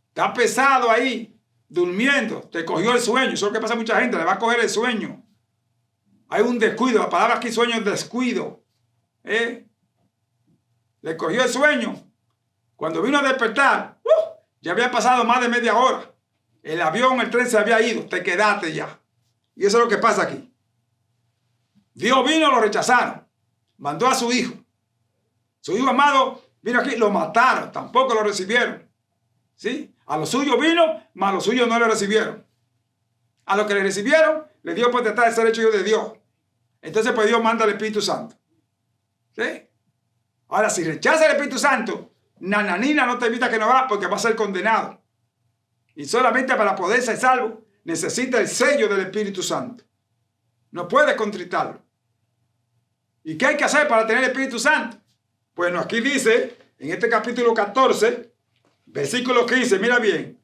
Está pesado ahí, durmiendo. Te cogió el sueño. Eso es lo que pasa a mucha gente, le va a coger el sueño. Hay un descuido. La palabra aquí, sueño, es descuido. Le cogió el sueño. Cuando vino a despertar, ya había pasado más de media hora. El avión, el tren se había ido. Te quedaste ya. Y eso es lo que pasa aquí. Dios vino, lo rechazaron. Mandó a su hijo. Su hijo amado vino aquí, lo mataron. Tampoco lo recibieron. ¿Sí? A los suyos vino, mas a los suyos no le recibieron. A los que le recibieron, le dio potestad de ser hecho hijo de Dios. Entonces, pues Dios manda al Espíritu Santo. ¿Sí? Ahora, si rechaza el Espíritu Santo, nananina no te evita que no va, porque va a ser condenado. Y solamente para poder ser salvo, necesita el sello del Espíritu Santo. No puede contritarlo. ¿Y qué hay que hacer para tener el Espíritu Santo? Bueno, aquí dice, en este capítulo 14, versículo 15, mira bien,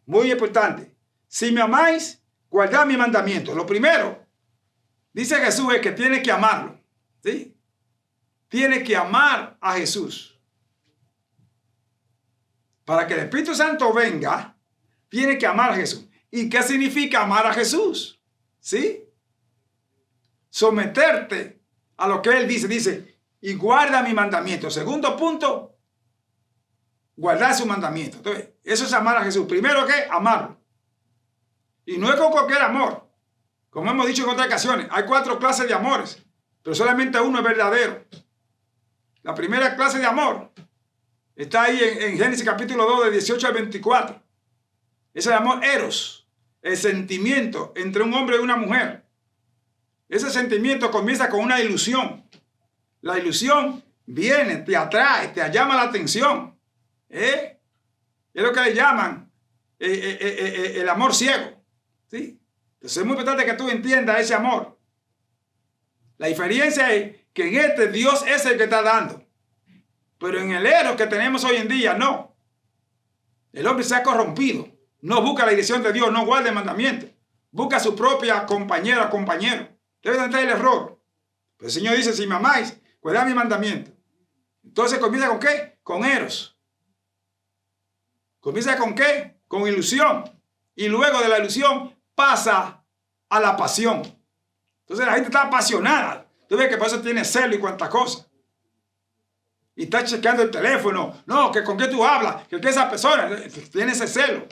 muy importante. Si me amáis, guardad mi mandamiento. Lo primero, dice Jesús, es que tiene que amarlo. ¿Sí? Tiene que amar a Jesús. Para que el Espíritu Santo venga, tiene que amar a Jesús. ¿Y qué significa amar a Jesús? ¿Sí? Someterte a lo que Él dice. Dice, y guarda mi mandamiento. Segundo punto, guardar su mandamiento. Entonces, eso es amar a Jesús. Primero, ¿qué? Amarlo. Y no es con cualquier amor. Como hemos dicho en otras ocasiones, hay 4 clases de amores, pero solamente uno es verdadero. La primera clase de amor está ahí en Génesis capítulo 2, de 18 al 24. Es el amor eros, el sentimiento entre un hombre y una mujer. Ese sentimiento comienza con una ilusión. La ilusión viene, te atrae, te llama la atención. Es lo que le llaman el amor ciego. ¿Sí? Entonces es muy importante que tú entiendas ese amor. La diferencia es que en este Dios es el que está dando. Pero en el eros que tenemos hoy en día, no. El hombre se ha corrompido. No busca la dirección de Dios, no guarda el mandamiento. Busca a su propia compañera o compañero. Debe de entrar el error. Pero el Señor dice, si me amáis, guardad mi mandamiento. Entonces comienza con ¿qué? Con eros. Comienza con ¿qué? Con ilusión. Y luego de la ilusión pasa a la pasión. Entonces la gente está apasionada. Tú ves que por eso tiene celo y cuantas cosas. Y está chequeando el teléfono. No, que con qué tú hablas. Que esa persona tiene ese celo.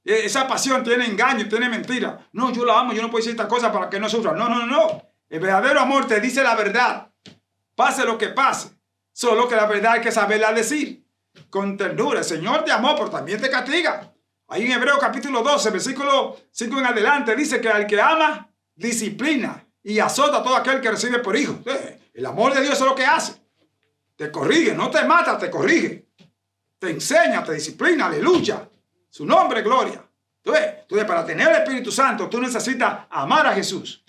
Esa pasión tiene engaño, tiene mentira. No, yo la amo, yo no puedo decir esta cosa para que no sufra. No, no, no. El verdadero amor te dice la verdad. Pase lo que pase. Solo que la verdad hay que saberla decir. Con ternura. El Señor te amó, pero también te castiga. Ahí en Hebreos capítulo 12, versículo 5 en adelante, dice que al que ama, disciplina y azota a todo aquel que recibe por hijo. El amor de Dios es lo que hace. Te corrige, no te mata, te corrige. Te enseña, te disciplina, aleluya. Su nombre es gloria. Entonces, para tener el Espíritu Santo, tú necesitas amar a Jesús.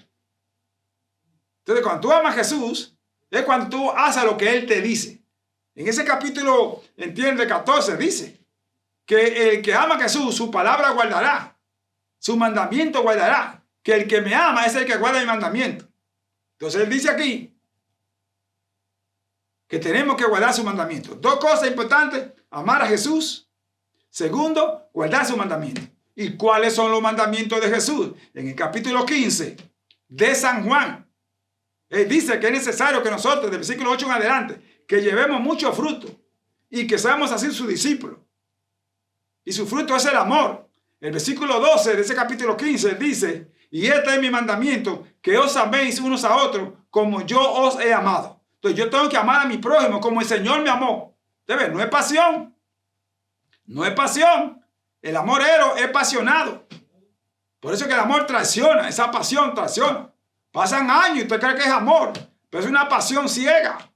Entonces, cuando tú amas a Jesús, es cuando tú haces lo que Él te dice. En ese capítulo, entiende, 14, dice que el que ama a Jesús, su palabra guardará. Su mandamiento guardará. Que el que me ama es el que guarda mi mandamiento. Entonces, Él dice aquí que tenemos que guardar su mandamiento. 2 cosas importantes: amar a Jesús. Segundo, guardar su mandamiento. ¿Y cuáles son los mandamientos de Jesús? En el capítulo 15 de San Juan, Él dice que es necesario que nosotros, del versículo 8 en adelante, que llevemos mucho fruto y que seamos así sus discípulos. Y su fruto es el amor. El versículo 12 de ese capítulo 15 dice, y este es mi mandamiento, que os améis unos a otros como yo os he amado. Entonces yo tengo que amar a mi prójimo como el Señor me amó. ¿Debe? No es pasión. No es pasión. El amor eros es pasionado. Por eso que el amor traiciona, esa pasión traiciona. Pasan años y usted cree que es amor, pero es una pasión ciega.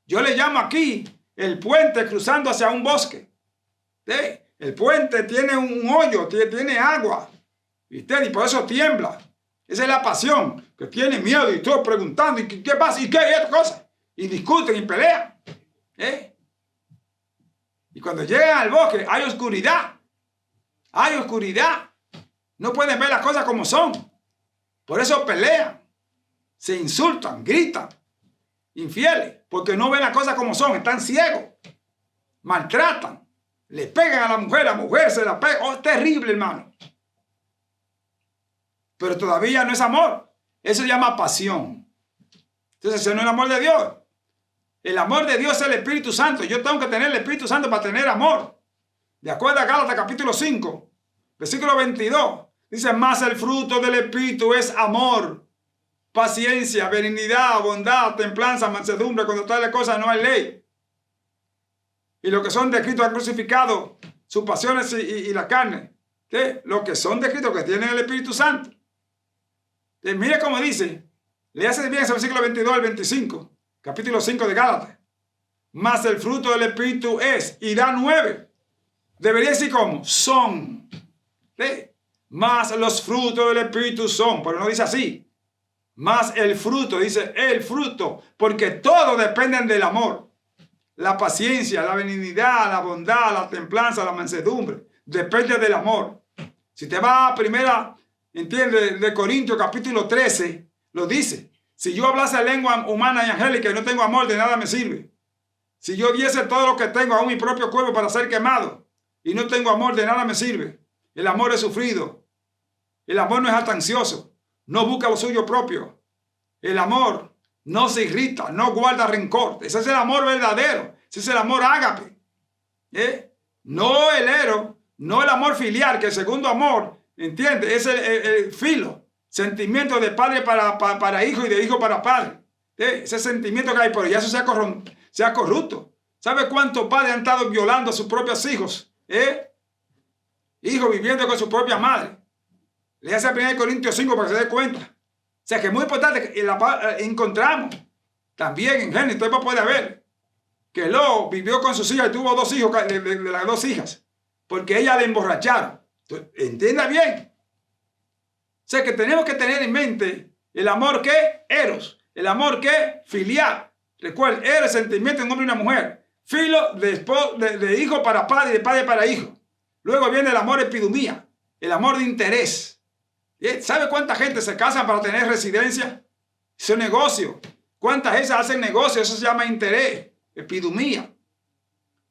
Yo le llamo aquí el puente cruzando hacia un bosque. ¿Sí? El puente tiene un hoyo, tiene agua. ¿Viste? Y por eso tiembla. Esa es la pasión, que tiene miedo y todo preguntando, ¿y qué pasa? ¿Y qué? ¿Y esta cosa? Y discuten y pelean. Y cuando llegan al bosque hay oscuridad. Hay oscuridad. No pueden ver las cosas como son. Por eso pelean. Se insultan, gritan. Infieles. Porque no ven las cosas como son. Están ciegos. Maltratan. Le pegan a la mujer se la pega. Oh, es terrible, hermano. Pero todavía no es amor. Eso se llama pasión. Entonces, ese no es el amor de Dios. El amor de Dios es el Espíritu Santo. Yo tengo que tener el Espíritu Santo para tener amor. De acuerdo a Gálatas capítulo 5, versículo 22. Dice, más el fruto del Espíritu es amor, paciencia, benignidad, bondad, templanza, mansedumbre. Cuando tales cosas no hay ley. Y los que son de Cristo han crucificado sus pasiones y la carne. ¿Sí? Los que son de Cristo, que tienen el Espíritu Santo. Mire cómo dice. Le hace bien ese versículo 22 al 25. Capítulo 5 de Gálatas. Más el fruto del Espíritu es, y da 9. Debería decir como, son. ¿Sí? Más los frutos del Espíritu son, pero no dice así. Más el fruto, dice el fruto, porque todos dependen del amor. La paciencia, la benignidad, la bondad, la templanza, la mansedumbre, depende del amor. Si te vas a primera, entiende, de Corintios capítulo 13, lo dice. Si yo hablase lengua humana y angélica y no tengo amor, de nada me sirve. Si yo diese todo lo que tengo, aún mi propio cuerpo para ser quemado, y no tengo amor, de nada me sirve. El amor es sufrido. El amor no es jactancioso. No busca lo suyo propio. El amor no se irrita, no guarda rencor. Ese es el amor verdadero. Ese es el amor ágape. No el ero, no el amor filial, que el segundo amor, ¿entiende? Es el filo. Sentimiento de padre para hijo y de hijo para padre. Ese sentimiento que hay, pero ya eso se ha corrupto. ¿Sabe cuántos padres han estado violando a sus propios hijos? Hijos viviendo con su propia madre. Le hace a 1 Corintios 5 para que se dé cuenta. O sea que es muy importante que encontramos también en Génesis, usted puede ver que Lot vivió con sus hijas y tuvo 2 hijos de las 2 hijas, porque ella le emborracharon. Entonces, entienda bien. O sea que tenemos que tener en mente el amor que eros, el amor que filial. Recuerden, eros, sentimiento de un hombre y una mujer. Filo de hijo para padre y de padre para hijo. Luego viene el amor epidumía, el amor de interés. ¿Sabe cuánta gente se casa para tener residencia? Es un negocio. ¿Cuántas veces hacen negocio? Eso se llama interés, epidumía.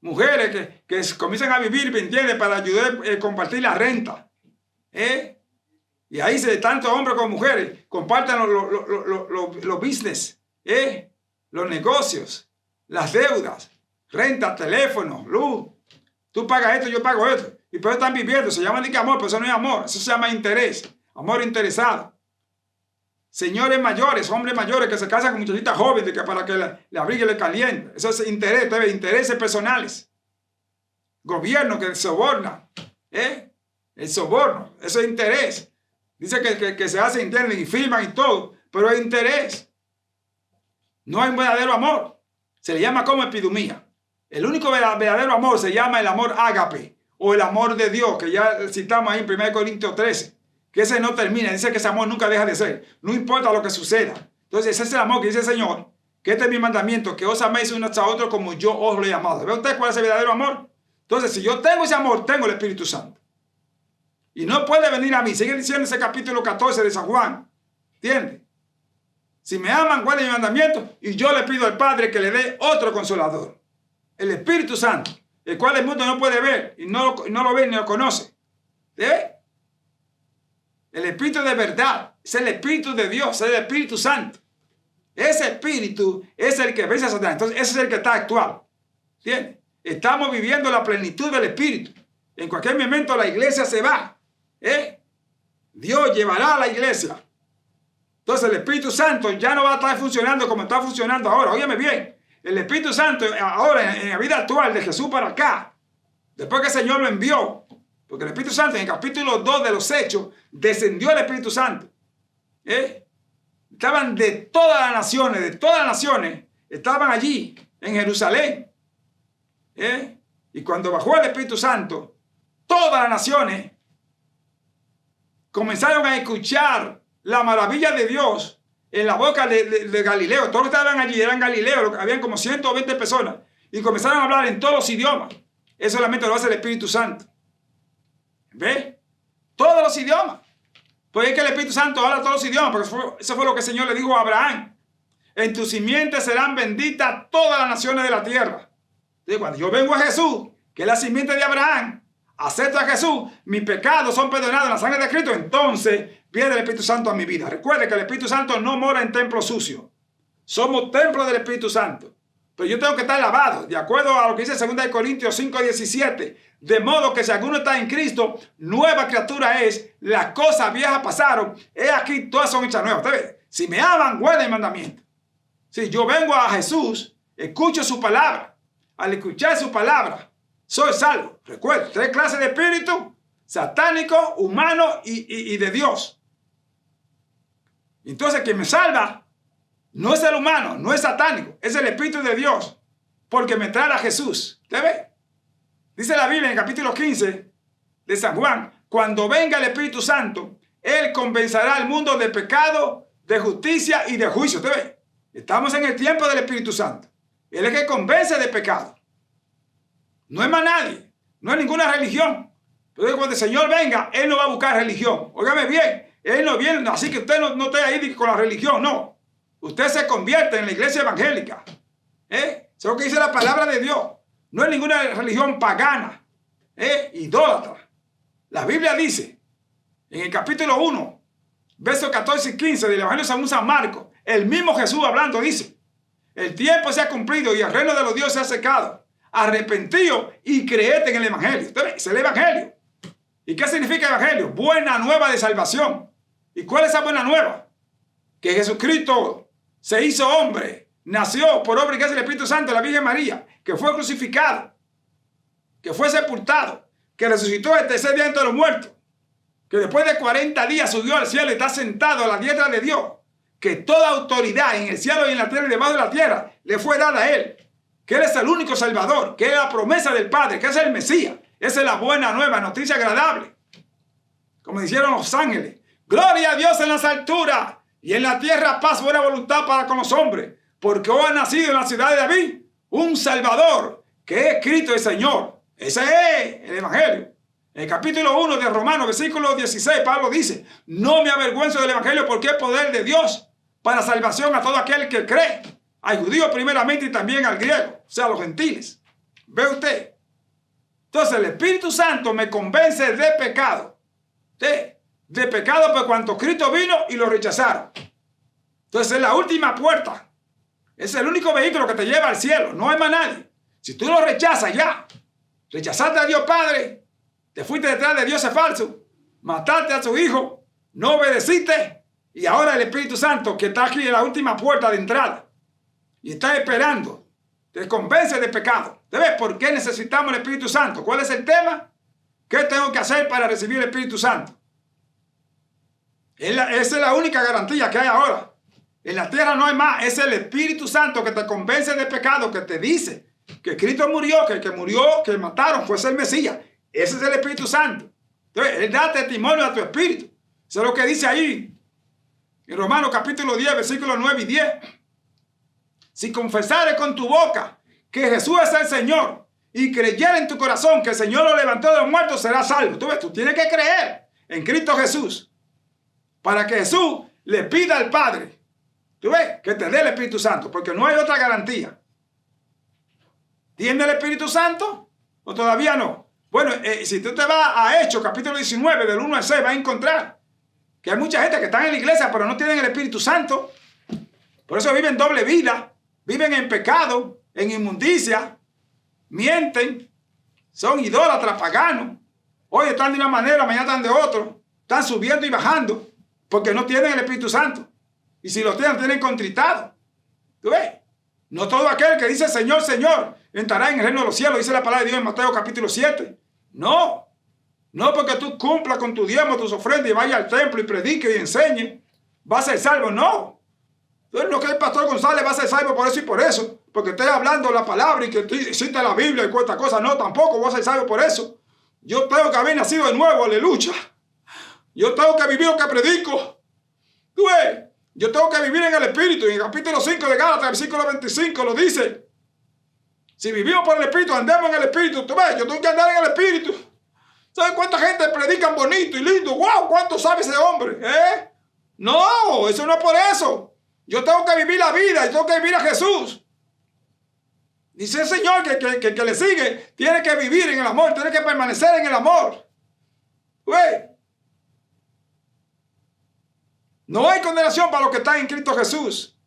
Mujeres que comienzan a vivir, ¿me entiendes? Para ayudar a compartir la renta. Y ahí tanto hombres como mujeres comparten los business, los negocios, las deudas, renta, teléfono, luz. Tú pagas esto, yo pago esto. Y por eso están viviendo. Se llama amor, pero eso no es amor. Eso se llama interés. Amor interesado. Señores mayores, hombres mayores que se casan con muchachitas jóvenes para que le abrigue y le caliente. Eso es interés, intereses personales. Gobierno que soborna. El soborno, eso es interés. Dice que se hace, entienden, y firman y todo, pero es interés. No hay un verdadero amor. Se le llama como epidumía. El único verdadero amor se llama el amor ágape, o el amor de Dios, que ya citamos ahí en 1 Corintios 13, que ese no termina, dice que ese amor nunca deja de ser, no importa lo que suceda. Entonces ese es el amor que dice el Señor, que este es mi mandamiento, que os améis unos a otros como yo os lo he amado. ¿Ve usted cuál es el verdadero amor? Entonces, si yo tengo ese amor, tengo el Espíritu Santo. Y no puede venir a mí, sigue diciendo ese capítulo 14 de San Juan, ¿entiende? Si me aman, guarden mi mandamiento, y yo le pido al Padre que le dé otro consolador, el Espíritu Santo, el cual el mundo no puede ver, y no lo ve ni lo conoce. El Espíritu de verdad es el Espíritu de Dios, es el Espíritu Santo. Ese Espíritu es el que vence a Satanás. Entonces, ese es el que está actual. ¿Entiendes? Estamos viviendo la plenitud del Espíritu. En cualquier momento la iglesia se va. Dios llevará a la iglesia. Entonces, el Espíritu Santo ya no va a estar funcionando como está funcionando ahora. Óyeme bien. El Espíritu Santo ahora, en la vida actual de Jesús para acá, después que el Señor lo envió, Porque el Espíritu Santo, en el capítulo 2 de los Hechos, descendió el Espíritu Santo. Estaban de todas las naciones, estaban allí, en Jerusalén. Y cuando bajó el Espíritu Santo, todas las naciones comenzaron a escuchar la maravilla de Dios en la boca de Galileo. Todos los que estaban allí eran Galileo, habían como 120 personas. Y comenzaron a hablar en todos los idiomas. Eso solamente lo hace el Espíritu Santo. ¿Ve? Todos los idiomas. Pues es que el Espíritu Santo habla todos los idiomas, porque eso fue lo que el Señor le dijo a Abraham. En tu simiente serán benditas todas las naciones de la tierra. Entonces, cuando yo vengo a Jesús, que es la simiente de Abraham, acepto a Jesús, mis pecados son perdonados en la sangre de Cristo, entonces viene el Espíritu Santo a mi vida. Recuerde que el Espíritu Santo no mora en templos sucios. Somos templos del Espíritu Santo. Pero yo tengo que estar lavado, de acuerdo a lo que dice 2 Corintios 5:17. De modo que si alguno está en Cristo, nueva criatura es. Las cosas viejas pasaron. He aquí, todas son hechas nuevas. ¿Usted ve? Si me aman, guarden el mandamiento. Si yo vengo a Jesús, escucho su palabra. Al escuchar su palabra, soy salvo. Recuerda, 3 clases de espíritu: satánico, humano y de Dios. Entonces, quien me salva no es el humano, no es satánico, es el Espíritu de Dios, porque me trae a Jesús. ¿Usted ve? Dice la Biblia en el capítulo 15 de San Juan: cuando venga el Espíritu Santo, Él convencerá al mundo de pecado, de justicia y de juicio. ¿Usted ve? Estamos en el tiempo del Espíritu Santo. Él es el que convence de pecado. No es más nadie, no es ninguna religión. Entonces, cuando el Señor venga, Él no va a buscar religión. Óigame bien, Él no viene, así que usted no esté ahí con la religión, no. Usted se convierte en la iglesia evangélica. Eso es lo que dice la palabra de Dios. No es ninguna religión pagana, idólatra. La Biblia dice, en el capítulo 1, versos 14 y 15 del Evangelio según San Marcos, el mismo Jesús hablando dice: el tiempo se ha cumplido y el reino de los dioses se ha secado. Arrepentíos y creed en el Evangelio. Usted ve, es el Evangelio. ¿Y qué significa Evangelio? Buena nueva de salvación. ¿Y cuál es esa buena nueva? Que Jesucristo se hizo hombre, nació por obra y gracia del Espíritu Santo de la Virgen María, que fue crucificado, que fue sepultado, que resucitó el tercer día entre los muertos, que después de 40 días subió al cielo y está sentado a la diestra de Dios, que toda autoridad en el cielo y en la tierra y debajo de la tierra le fue dada a Él, que Él es el único Salvador, que es la promesa del Padre, que es el Mesías. Esa es la buena nueva, noticia agradable. Como dijeron los ángeles: gloria a Dios en las alturas y en la tierra paz, buena voluntad para con los hombres, porque hoy ha nacido en la ciudad de David un Salvador, que es Cristo el Señor. Ese es el Evangelio. En el capítulo 1 de Romanos, versículo 16, Pablo dice: no me avergüenzo del Evangelio, porque es poder de Dios para salvación a todo aquel que cree, al judío primeramente y también al griego, o sea, a los gentiles. ¿Ve usted? Entonces el Espíritu Santo me convence de pecado. ¿Sí? De pecado por cuanto Cristo vino y lo rechazaron. Entonces es la última puerta. Es el único vehículo que te lleva al cielo. No hay más nadie. Si tú lo rechazas ya, rechazaste a Dios Padre, te fuiste detrás de dioses falsos, mataste a su hijo, no obedeciste, y ahora el Espíritu Santo, que está aquí en la última puerta de entrada y está esperando, te convence de pecado. ¿Ves por qué necesitamos el Espíritu Santo? ¿Cuál es el tema? ¿Qué tengo que hacer para recibir el Espíritu Santo? Esa es la única garantía que hay ahora. En la tierra no hay más. Es el Espíritu Santo que te convence de pecado, que te dice que Cristo murió, que el que murió, que mataron, fue el Mesías. Ese es el Espíritu Santo. Entonces, Él da testimonio a tu espíritu. Eso es lo que dice ahí en Romanos capítulo 10, versículos 9 y 10. Si confesares con tu boca que Jesús es el Señor y creyeres en tu corazón que el Señor lo levantó de los muertos, serás salvo. Tú tienes que creer en Cristo Jesús para que Jesús le pida al Padre, tú ves, que te dé el Espíritu Santo, porque no hay otra garantía. ¿Tiene el Espíritu Santo o todavía no? Bueno, si tú te vas a Hechos capítulo 19 del 1 al 6, vas a encontrar que hay mucha gente que está en la iglesia pero no tienen el Espíritu Santo. Por eso viven doble vida, viven en pecado, en inmundicia, mienten, son idólatras, paganos. Hoy están de una manera, mañana están de otra, están subiendo y bajando porque no tienen el Espíritu Santo. Y si lo tienen contritado. ¿Tú ves? No todo aquel que dice Señor, Señor, entrará en el reino de los cielos, dice la palabra de Dios en Mateo capítulo 7. No. No porque tú cumplas con tu diezmo, tus ofrendas y vayas al templo y predique y enseñe, vas a ser salvo. No. Entonces, no que el pastor González va a ser salvo por eso y por eso. Porque estoy hablando la palabra y que cita la Biblia y cuesta cosas. No, tampoco voy a ser salvo por eso. Yo tengo que haber nacido de nuevo, aleluya. Yo tengo que vivir lo que predico. ¿Tú ves? Yo tengo que vivir en el Espíritu. En el capítulo 5 de Gálatas, versículo 25, lo dice. Si vivimos por el Espíritu, andemos en el Espíritu. ¿Tú ves? Yo tengo que andar en el Espíritu. ¿Sabes cuánta gente predican bonito y lindo? ¡Wow! ¿Cuánto sabe ese hombre? No, eso no es por eso. Yo tengo que vivir la vida. Yo tengo que vivir a Jesús. Dice el Señor que le sigue. Tiene que vivir en el amor. Tiene que permanecer en el amor. ¿Ves? No hay condenación para los que están en Cristo Jesús.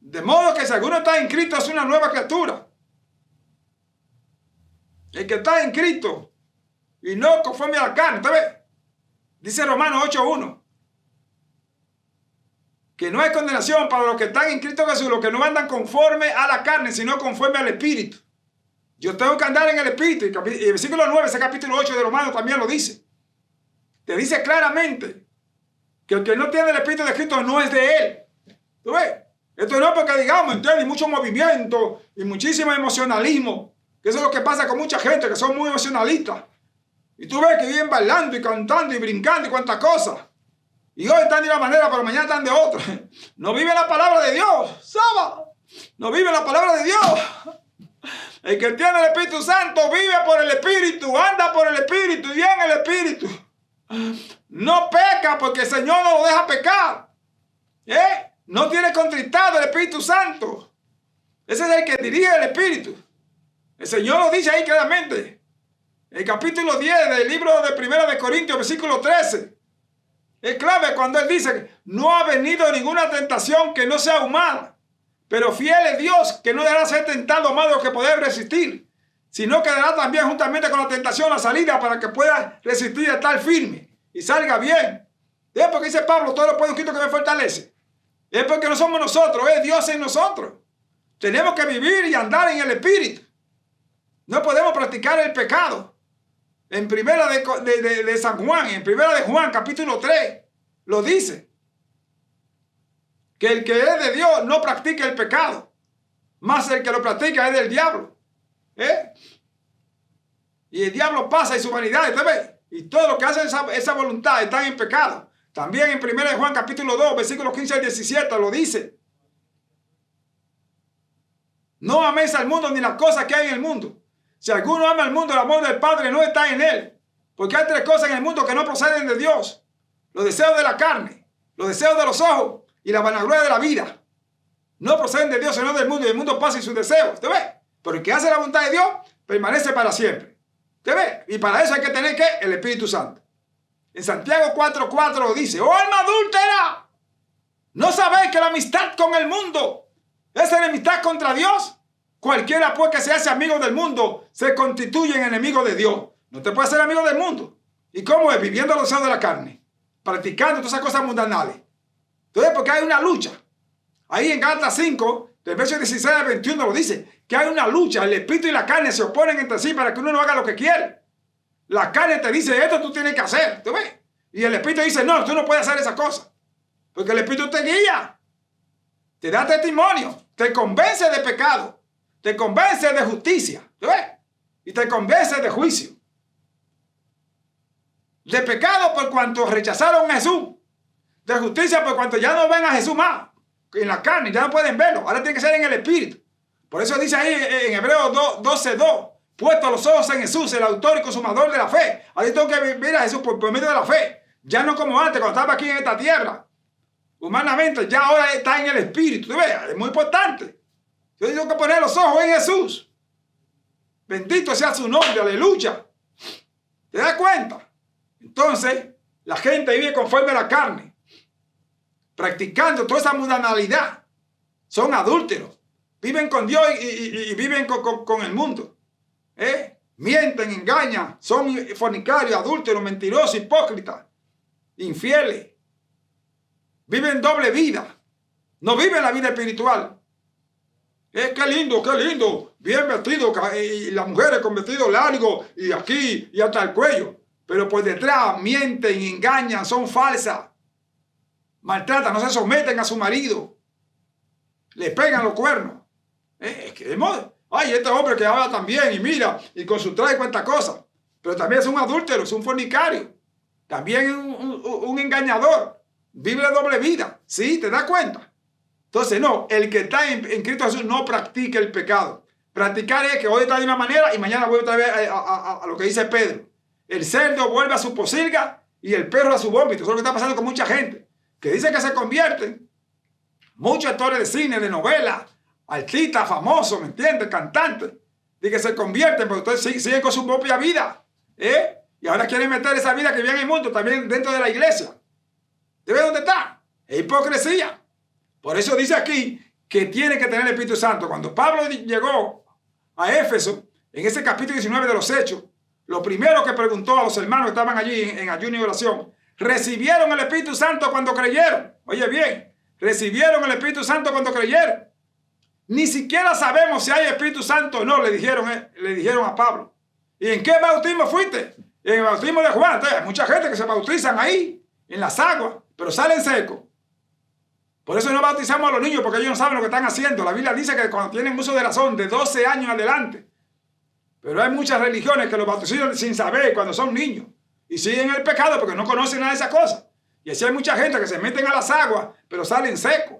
De modo que si alguno está en Cristo es una nueva criatura. El que está en Cristo y no conforme a la carne. ¿Usted ve? Dice Romanos 8:1. Que no hay condenación para los que están en Cristo Jesús, los que no andan conforme a la carne, sino conforme al Espíritu. Yo tengo que andar en el Espíritu. Y el versículo 9, ese capítulo 8 de Romanos también lo dice. Te dice claramente que el que no tiene el Espíritu de Cristo no es de él. ¿Tú ves? Esto no es porque digamos, ¿entiendes? Mucho movimiento y muchísimo emocionalismo. Que eso es lo que pasa con mucha gente que son muy emocionalistas. Y tú ves que viven bailando y cantando y brincando y cuantas cosas. Y hoy están de una manera, pero mañana están de otra. No viven la palabra de Dios. ¿Sabes? No viven la palabra de Dios. El que tiene el Espíritu Santo vive por el Espíritu, anda por el Espíritu y en el Espíritu. No peca porque el Señor no lo deja pecar. No tiene contristado el Espíritu Santo. Ese es el que dirige el Espíritu. El Señor lo dice ahí claramente. El capítulo 10 del libro de 1 de Corintios, versículo 13. Es clave cuando Él dice, no ha venido ninguna tentación que no sea humana. Pero fiel es Dios, que no dejará ser tentado más de lo que poder resistir, sino que dará también juntamente con la tentación la salida para que pueda resistir y estar firme y salga bien. Es porque dice Pablo, todo lo puedo en Cristo que me fortalece. Es porque no somos nosotros, es Dios en nosotros. Tenemos que vivir y andar en el Espíritu. No podemos practicar el pecado. En primera de San Juan, en primera de Juan, capítulo 3, lo dice. Que el que es de Dios no practica el pecado. Más el que lo practica es del diablo. Y el diablo pasa y su vanidad, ¿usted ve? Y todo lo que hace esa voluntad está en pecado. También en 1 de Juan capítulo 2, versículos 15 al 17 lo dice. No améis al mundo ni las cosas que hay en el mundo. Si alguno ama al mundo, el amor del Padre no está en él. Porque hay tres cosas en el mundo que no proceden de Dios. Los deseos de la carne, los deseos de los ojos y la vanagloria de la vida. No proceden de Dios, sino del mundo. Y el mundo pasa en sus deseos. ¿Te ve? Pero el que hace la voluntad de Dios permanece para siempre. ¿Te ve? Y para eso hay que tener ¿qué? El Espíritu Santo. En Santiago 4:4 lo dice. ¡Oh, alma adúltera! ¿No sabéis que la amistad con el mundo es enemistad contra Dios? Cualquiera pues que se hace amigo del mundo se constituye en enemigo de Dios. No te puedes ser amigo del mundo. ¿Y cómo es? Viviendo los deseos de la carne. Practicando todas esas cosas mundanales. Entonces, porque hay una lucha. Ahí en Gálatas 5, del verso 16 al 21 lo dice. Que hay una lucha. El espíritu y la carne se oponen entre sí para que uno no haga lo que quiere. La carne te dice, esto tú tienes que hacer. ¿Tú ves? Y el espíritu dice, no, tú no puedes hacer esa cosa. Porque el espíritu te guía. Te da testimonio. Te convence de pecado. Te convence de justicia. ¿Tú ves? Y te convence de juicio. De pecado por cuanto rechazaron a Jesús. De justicia por cuanto ya no ven a Jesús más. En la carne, ya no pueden verlo. Ahora tiene que ser en el espíritu. Por eso dice ahí en Hebreos 12:2. Puesto los ojos en Jesús, el autor y consumador de la fe. Ahora tengo que vivir a Jesús por medio de la fe. Ya no como antes, cuando estaba aquí en esta tierra. Humanamente, ya ahora está en el espíritu. ¿Tú ves? Es muy importante. Yo tengo que poner los ojos en Jesús. Bendito sea su nombre, aleluya. ¿Te das cuenta? Entonces, la gente vive conforme a la carne, practicando toda esa mundanalidad. Son adúlteros. Viven con Dios y viven con el mundo. Mienten, engañan, son fornicarios, adúlteros, mentirosos, hipócritas, infieles. Viven doble vida. No viven la vida espiritual. Qué lindo, bien vestido, y las mujeres con vestido largo, y aquí, y hasta el cuello. Pero por detrás mienten, engañan, son falsas. Maltratan, no se someten a su marido. Le pegan los cuernos. Es que ay, este hombre que habla también, y mira, y con su traje cuántas cosas. Pero también es un adúltero, es un fornicario. También es un engañador. Vive la doble vida. ¿Sí? ¿Te das cuenta? Entonces, no, el que está en Cristo Jesús no practica el pecado. Practicar es que hoy está de una manera y mañana vuelve otra vez a lo que dice Pedro. El cerdo vuelve a su pocilga y el perro a su vómito. Eso es lo que está pasando con mucha gente. Que dice que se convierten. Muchos actores de cine, de novela, artistas famosos, ¿me entiendes? Cantantes. De que se convierten, pero ustedes siguen con su propia vida. Y ahora quieren meter esa vida que viene en el mundo también dentro de la iglesia. ¿Te ves dónde está? Es hipocresía. Por eso dice aquí que tiene que tener el Espíritu Santo. Cuando Pablo llegó a Éfeso, en ese capítulo 19 de los Hechos, lo primero que preguntó a los hermanos que estaban allí en ayuno y oración, ¿recibieron el Espíritu Santo cuando creyeron? Oye bien, ¿recibieron el Espíritu Santo cuando creyeron? Ni siquiera sabemos si hay Espíritu Santo o no, le dijeron a Pablo. ¿Y en qué bautismo fuiste? En el bautismo de Juan. Entonces, hay mucha gente que se bautizan ahí, en las aguas, pero salen secos. Por eso no bautizamos a los niños, porque ellos no saben lo que están haciendo. La Biblia dice que cuando tienen uso de razón, de 12 años en adelante. Pero hay muchas religiones que los bautizan sin saber cuando son niños. Y siguen el pecado porque no conocen nada de esas cosas. Y así hay mucha gente que se meten a las aguas, pero salen secos.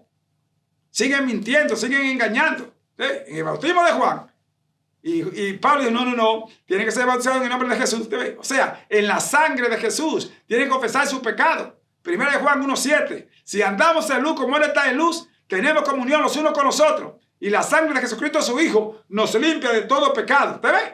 Siguen mintiendo, siguen engañando. ¿Sí? En el bautismo de Juan. Y Pablo dice, no, tiene que ser bautizado en el nombre de Jesús. ¿Sí? O sea, en la sangre de Jesús. Tiene que confesar su pecado. Primera de Juan 1:7. Si andamos en luz como Él está en luz, tenemos comunión los unos con los otros. Y la sangre de Jesucristo, su Hijo, nos limpia de todo pecado. ¿Te ves?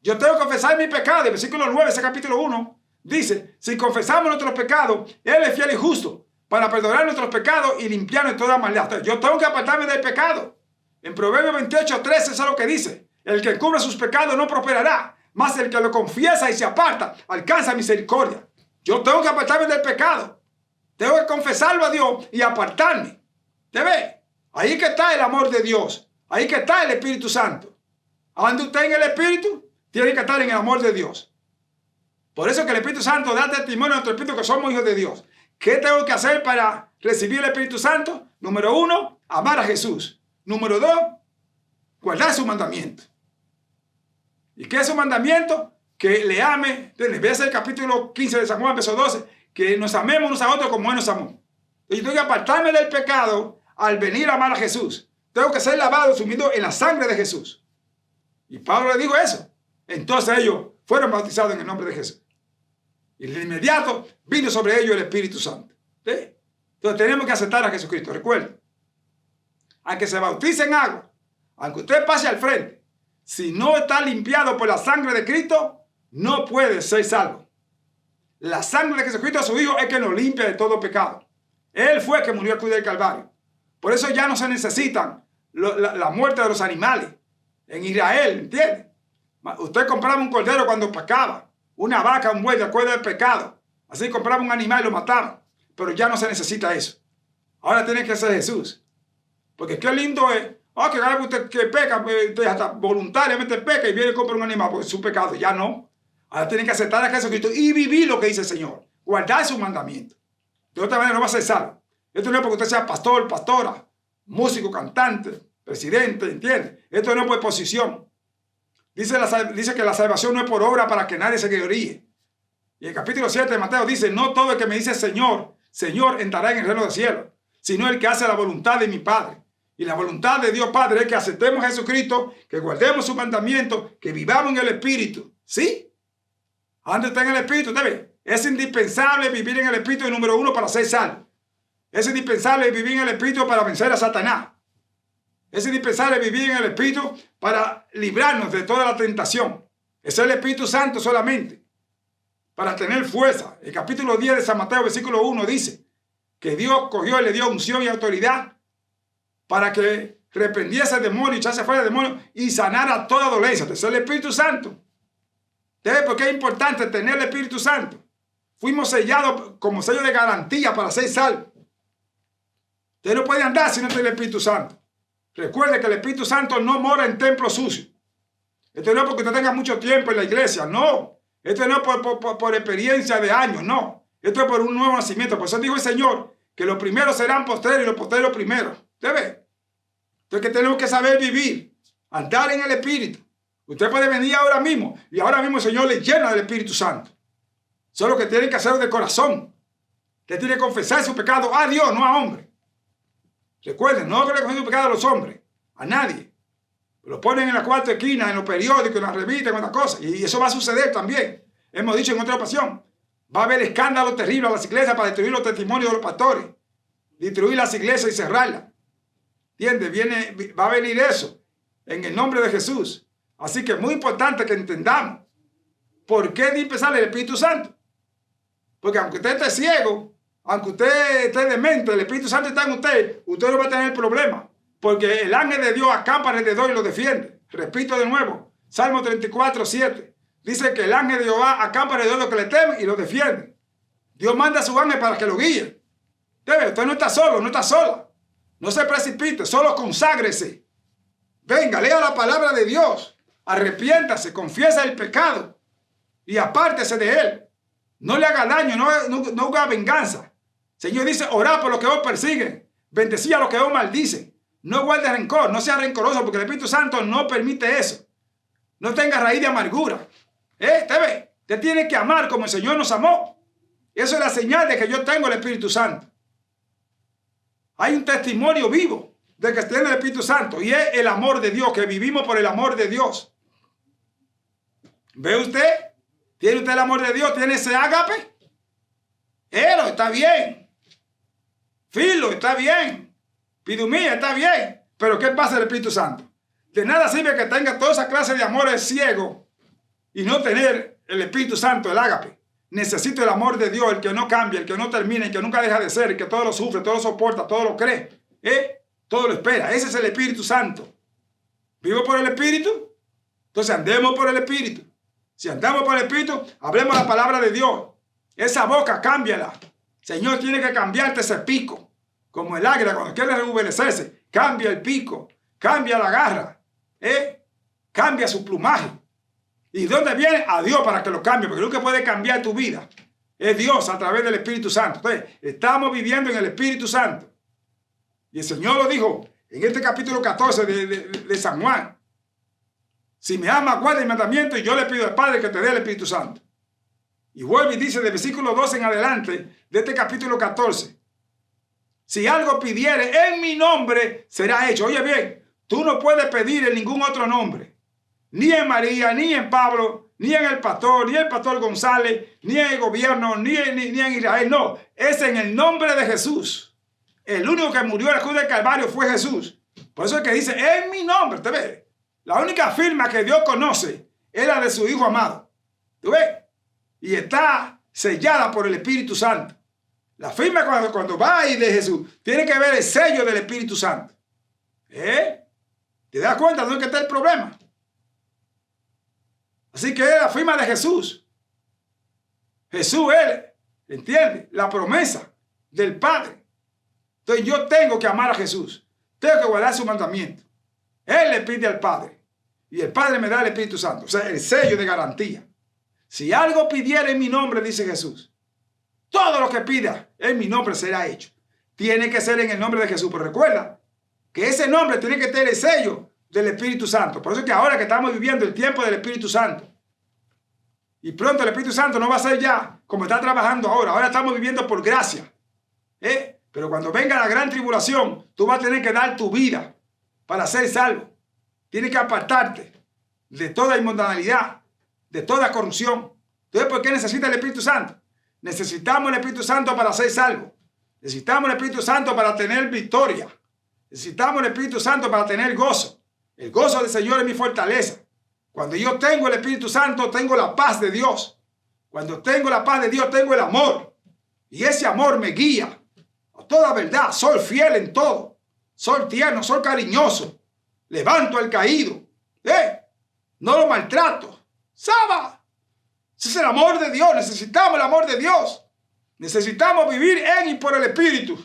Yo tengo que confesar mi pecado. El versículo 9, ese capítulo 1, dice, si confesamos nuestros pecados, Él es fiel y justo para perdonar nuestros pecados y limpiarnos de toda maldad. Entonces, yo tengo que apartarme del pecado. En Proverbios 28:13, eso es lo que dice. El que cubre sus pecados no prosperará, mas el que lo confiesa y se aparta alcanza misericordia. Yo tengo que apartarme del pecado. Tengo que confesarlo a Dios y apartarme. ¿Te ves? Ahí que está el amor de Dios. Ahí que está el Espíritu Santo. Ande usted en el Espíritu, tiene que estar en el amor de Dios. Por eso que el Espíritu Santo da testimonio a nuestro Espíritu que somos hijos de Dios. ¿Qué tengo que hacer para recibir el Espíritu Santo? Número 1, amar a Jesús. Número 2, guardar su mandamiento. ¿Y qué es su mandamiento? Que le ame. Ves el capítulo 15 de San Juan, verso 12. Que nos amemos unos a otros como Él nos amó. Yo tengo que apartarme del pecado al venir a amar a Jesús. Tengo que ser lavado, sumido en la sangre de Jesús. Y Pablo le dijo eso. Entonces ellos fueron bautizados en el nombre de Jesús. Y de inmediato vino sobre ellos el Espíritu Santo. ¿Sí? Entonces tenemos que aceptar a Jesucristo. Recuerden, aunque se bautice en agua, aunque usted pase al frente, si no está limpiado por la sangre de Cristo, no puede ser salvo. La sangre de Jesucristo, su Hijo, es que nos limpia de todo pecado. Él fue el que murió a cruz del Calvario. Por eso ya no se necesitan la muerte de los animales. En Israel, ¿entiende? Usted compraba un cordero cuando pecaba. Una vaca, un buey, de acuerdo al pecado. Así compraba un animal y lo mataba. Pero ya no se necesita eso. Ahora tiene que ser Jesús. Porque qué lindo es. Que cada vez usted que peca, usted hasta voluntariamente peca y viene y compra un animal porque es su pecado. Ya no. Ahora tienen que aceptar a Jesucristo y vivir lo que dice el Señor. Guardar sus mandamientos. De otra manera no va a ser salvo. Esto no es porque usted sea pastor, pastora, músico, cantante, presidente, ¿entiende? Esto no es por posición. Dice que la salvación no es por obra para que nadie se gloríe. Y el capítulo 7 de Mateo dice, no todo el que me dice Señor, Señor entrará en el reino del cielo, sino el que hace la voluntad de mi Padre. Y la voluntad de Dios Padre es que aceptemos a Jesucristo, que guardemos sus mandamientos, que vivamos en el Espíritu. ¿Sí? ¿Dónde está en el Espíritu? ¿Debe? Es indispensable vivir en el Espíritu número 1 para ser salvo. Es indispensable vivir en el Espíritu para vencer a Satanás. Es indispensable vivir en el Espíritu para librarnos de toda la tentación. Es el Espíritu Santo solamente. Para tener fuerza. El capítulo 10 de San Mateo, versículo 1 dice que Dios cogió y le dio unción y autoridad para que reprendiese el demonio, echase fuera el demonio y sanara toda dolencia. Es el Espíritu Santo. ¿Sabe por qué es importante tener el Espíritu Santo? Fuimos sellados como sello de garantía para ser salvos. Usted no puede andar si no tiene el Espíritu Santo. Recuerde que el Espíritu Santo no mora en templos sucios. Esto no es porque usted tenga mucho tiempo en la iglesia, no. Esto no es por experiencia de años, no. Esto es por un nuevo nacimiento. Por eso dijo el Señor que los primeros serán posteriores y los posteriores primeros. ¿Usted ve? Entonces que tenemos que saber vivir, andar en el Espíritu. Usted puede venir ahora mismo y ahora mismo el Señor le llena del Espíritu Santo. Solo que tiene que hacerlo de corazón. Usted tiene que confesar su pecado a Dios, no a hombre. Recuerden, no que le confiesan su pecado a los hombres, a nadie. Lo ponen en la cuarta esquina, en los periódicos, en las revistas, en otras cosas. Y eso va a suceder también. Hemos dicho en otra ocasión. Va a haber escándalos terribles a las iglesias para destruir los testimonios de los pastores. Destruir las iglesias y cerrarlas. ¿Entiendes? Va a venir eso en el nombre de Jesús. Así que es muy importante que entendamos por qué dispensar el Espíritu Santo. Porque aunque usted esté ciego, aunque usted esté demente, el Espíritu Santo está en usted, usted no va a tener problema. Porque el ángel de Dios acampa alrededor y lo defiende. Repito de nuevo, Salmo 34, 7. Dice que el ángel de Jehová acampa alrededor de los que le temen y lo defiende. Dios manda a su ángel para que lo guíe. Usted no está solo, no está sola. No se precipite, solo conságrese. Venga, lea la palabra de Dios. Arrepiéntase, confiesa el pecado y apártese de él. No le haga daño, no haga venganza. El Señor dice, orad por los que os persiguen. Bendecid a los que os maldicen. No guarde rencor, no sea rencoroso, porque el Espíritu Santo no permite eso. No tenga raíz de amargura. Usted tiene que amar como el Señor nos amó. Eso es la señal de que yo tengo el Espíritu Santo. Hay un testimonio vivo de que tiene el Espíritu Santo y es el amor de Dios, que vivimos por el amor de Dios. ¿Ve usted? ¿Tiene usted el amor de Dios? ¿Tiene ese ágape? Está bien. Filo, está bien. Pidumía, está bien. Pero ¿qué pasa el Espíritu Santo? De nada sirve que tenga toda esa clase de amores ciegos y no tener el Espíritu Santo, el ágape. Necesito el amor de Dios, el que no cambia, el que no termina, el que nunca deja de ser, el que todo lo sufre, todo lo soporta, todo lo cree. Todo lo espera. Ese es el Espíritu Santo. ¿Vivo por el Espíritu? Entonces andemos por el Espíritu. Si andamos por el Espíritu, hablemos la palabra de Dios. Esa boca, cámbiala. Señor, tiene que cambiarte ese pico. Como el águila cuando quiere rejuvenecerse. Cambia el pico. Cambia la garra. Cambia su plumaje. ¿Y dónde viene? A Dios para que lo cambie. Porque lo que puede cambiar tu vida es Dios a través del Espíritu Santo. Entonces, estamos viviendo en el Espíritu Santo. Y el Señor lo dijo en este capítulo 14 de San Juan. Si me ama, guarda el mandamiento y yo le pido al Padre que te dé el Espíritu Santo. Y vuelve y dice de versículo 12 en adelante de este capítulo 14. Si algo pidiere en mi nombre, será hecho. Oye bien, tú no puedes pedir en ningún otro nombre. Ni en María, ni en Pablo, ni en el pastor, ni en el pastor González, ni en el gobierno, ni en Israel. No, es en el nombre de Jesús. El único que murió en la cruz del Calvario fue Jesús. Por eso es que dice, en mi nombre, ¿te ves? La única firma que Dios conoce es la de su Hijo amado. ¿Tú ves? Y está sellada por el Espíritu Santo. La firma cuando va a ir de Jesús, tiene que ver el sello del Espíritu Santo. ¿Te das cuenta de dónde está el problema? Así que es la firma de Jesús. Jesús es, ¿entiende? La promesa del Padre. Entonces yo tengo que amar a Jesús. Tengo que guardar su mandamiento. Él le pide al Padre. Y el Padre me da el Espíritu Santo. O sea, el sello de garantía. Si algo pidiera en mi nombre, dice Jesús, todo lo que pida en mi nombre será hecho. Tiene que ser en el nombre de Jesús. Pero recuerda que ese nombre tiene que tener el sello del Espíritu Santo. Por eso es que ahora que estamos viviendo el tiempo del Espíritu Santo. Y pronto el Espíritu Santo no va a ser ya como está trabajando ahora. Ahora estamos viviendo por gracia. Pero cuando venga la gran tribulación, tú vas a tener que dar tu vida para ser salvo. Tienes que apartarte de toda inmundanalidad, de toda corrupción. Entonces, ¿por qué necesita el Espíritu Santo? Necesitamos el Espíritu Santo para ser salvos. Necesitamos el Espíritu Santo para tener victoria. Necesitamos el Espíritu Santo para tener gozo. El gozo del Señor es mi fortaleza. Cuando yo tengo el Espíritu Santo, tengo la paz de Dios. Cuando tengo la paz de Dios, tengo el amor. Y ese amor me guía a toda verdad. Soy fiel en todo. Soy tierno, soy cariñoso. Levanto al caído. No lo maltrato. ¡Saba! Ese es el amor de Dios. Necesitamos el amor de Dios. Necesitamos vivir en y por el Espíritu.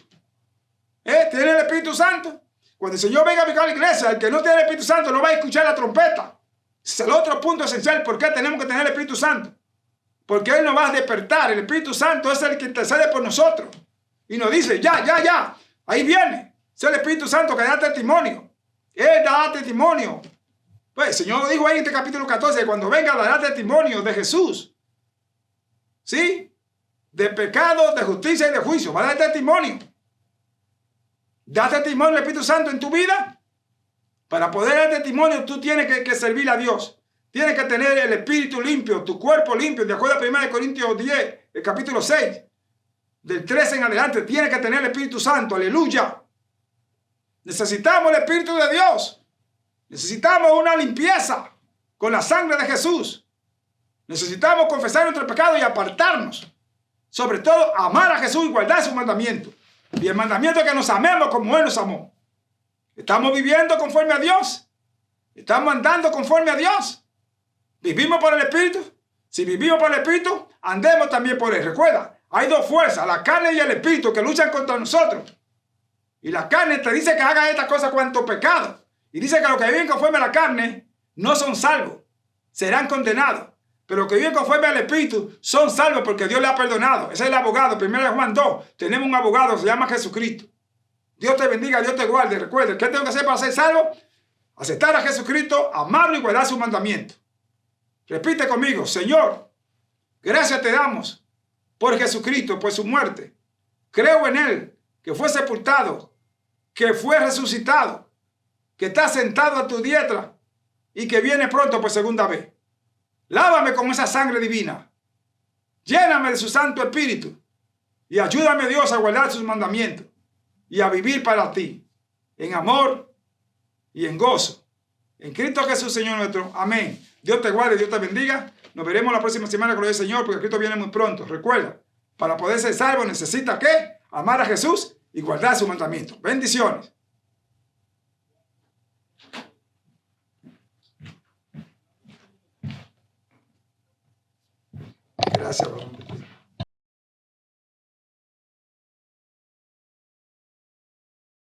¿Tiene el Espíritu Santo? Cuando el Señor venga a visitar la iglesia, el que no tiene el Espíritu Santo no va a escuchar la trompeta. Ese es el otro punto esencial. ¿Por qué tenemos que tener el Espíritu Santo? Porque Él nos va a despertar. El Espíritu Santo es el que intercede por nosotros. Y nos dice, ya. Ahí viene. Es el Espíritu Santo que da testimonio. Él da testimonio. Pues el Señor dijo ahí en este capítulo 14, cuando venga dará testimonio de Jesús. ¿Sí? De pecado, de justicia y de juicio. Va a dar testimonio. Da testimonio del Espíritu Santo en tu vida. Para poder dar testimonio, tú tienes que servir a Dios. Tienes que tener el espíritu limpio, tu cuerpo limpio. De acuerdo a 1 Corintios 10, el capítulo 6, del 13 en adelante, tienes que tener el Espíritu Santo. Aleluya. Necesitamos el Espíritu de Dios. Necesitamos una limpieza con la sangre de Jesús. Necesitamos confesar nuestro pecado y apartarnos. Sobre todo, amar a Jesús y guardar sus mandamientos. Y el mandamiento es que nos amemos como Él nos amó. ¿Estamos viviendo conforme a Dios? ¿Estamos andando conforme a Dios? ¿Vivimos por el Espíritu? Si vivimos por el Espíritu, andemos también por Él. Recuerda, hay dos fuerzas, la carne y el Espíritu, que luchan contra nosotros. Y la carne te dice que hagas estas cosas cuanto pecado. Y dice que los que viven conforme a la carne no son salvos, serán condenados. Pero los que viven conforme al Espíritu son salvos porque Dios le ha perdonado. Ese es el abogado. 1 Juan 2. Tenemos un abogado que se llama Jesucristo. Dios te bendiga, Dios te guarde. Recuerda, ¿qué tengo que hacer para ser salvo? Aceptar a Jesucristo, amarlo y guardar sus mandamientos. Repite conmigo, Señor, gracias te damos por Jesucristo, por su muerte. Creo en Él, que fue sepultado, que fue resucitado, que está sentado a tu diestra y que viene pronto por segunda vez. Lávame con esa sangre divina. Lléname de su Santo Espíritu. Y ayúdame, Dios, a guardar sus mandamientos. Y a vivir para ti. En amor y en gozo. En Cristo Jesús, Señor nuestro. Amén. Dios te guarde, Dios te bendiga. Nos veremos la próxima semana con el Señor, porque Cristo viene muy pronto. Recuerda, para poder ser salvo necesita ¿qué? Amar a Jesús y guardar sus mandamientos. Bendiciones. Gracias, Padre.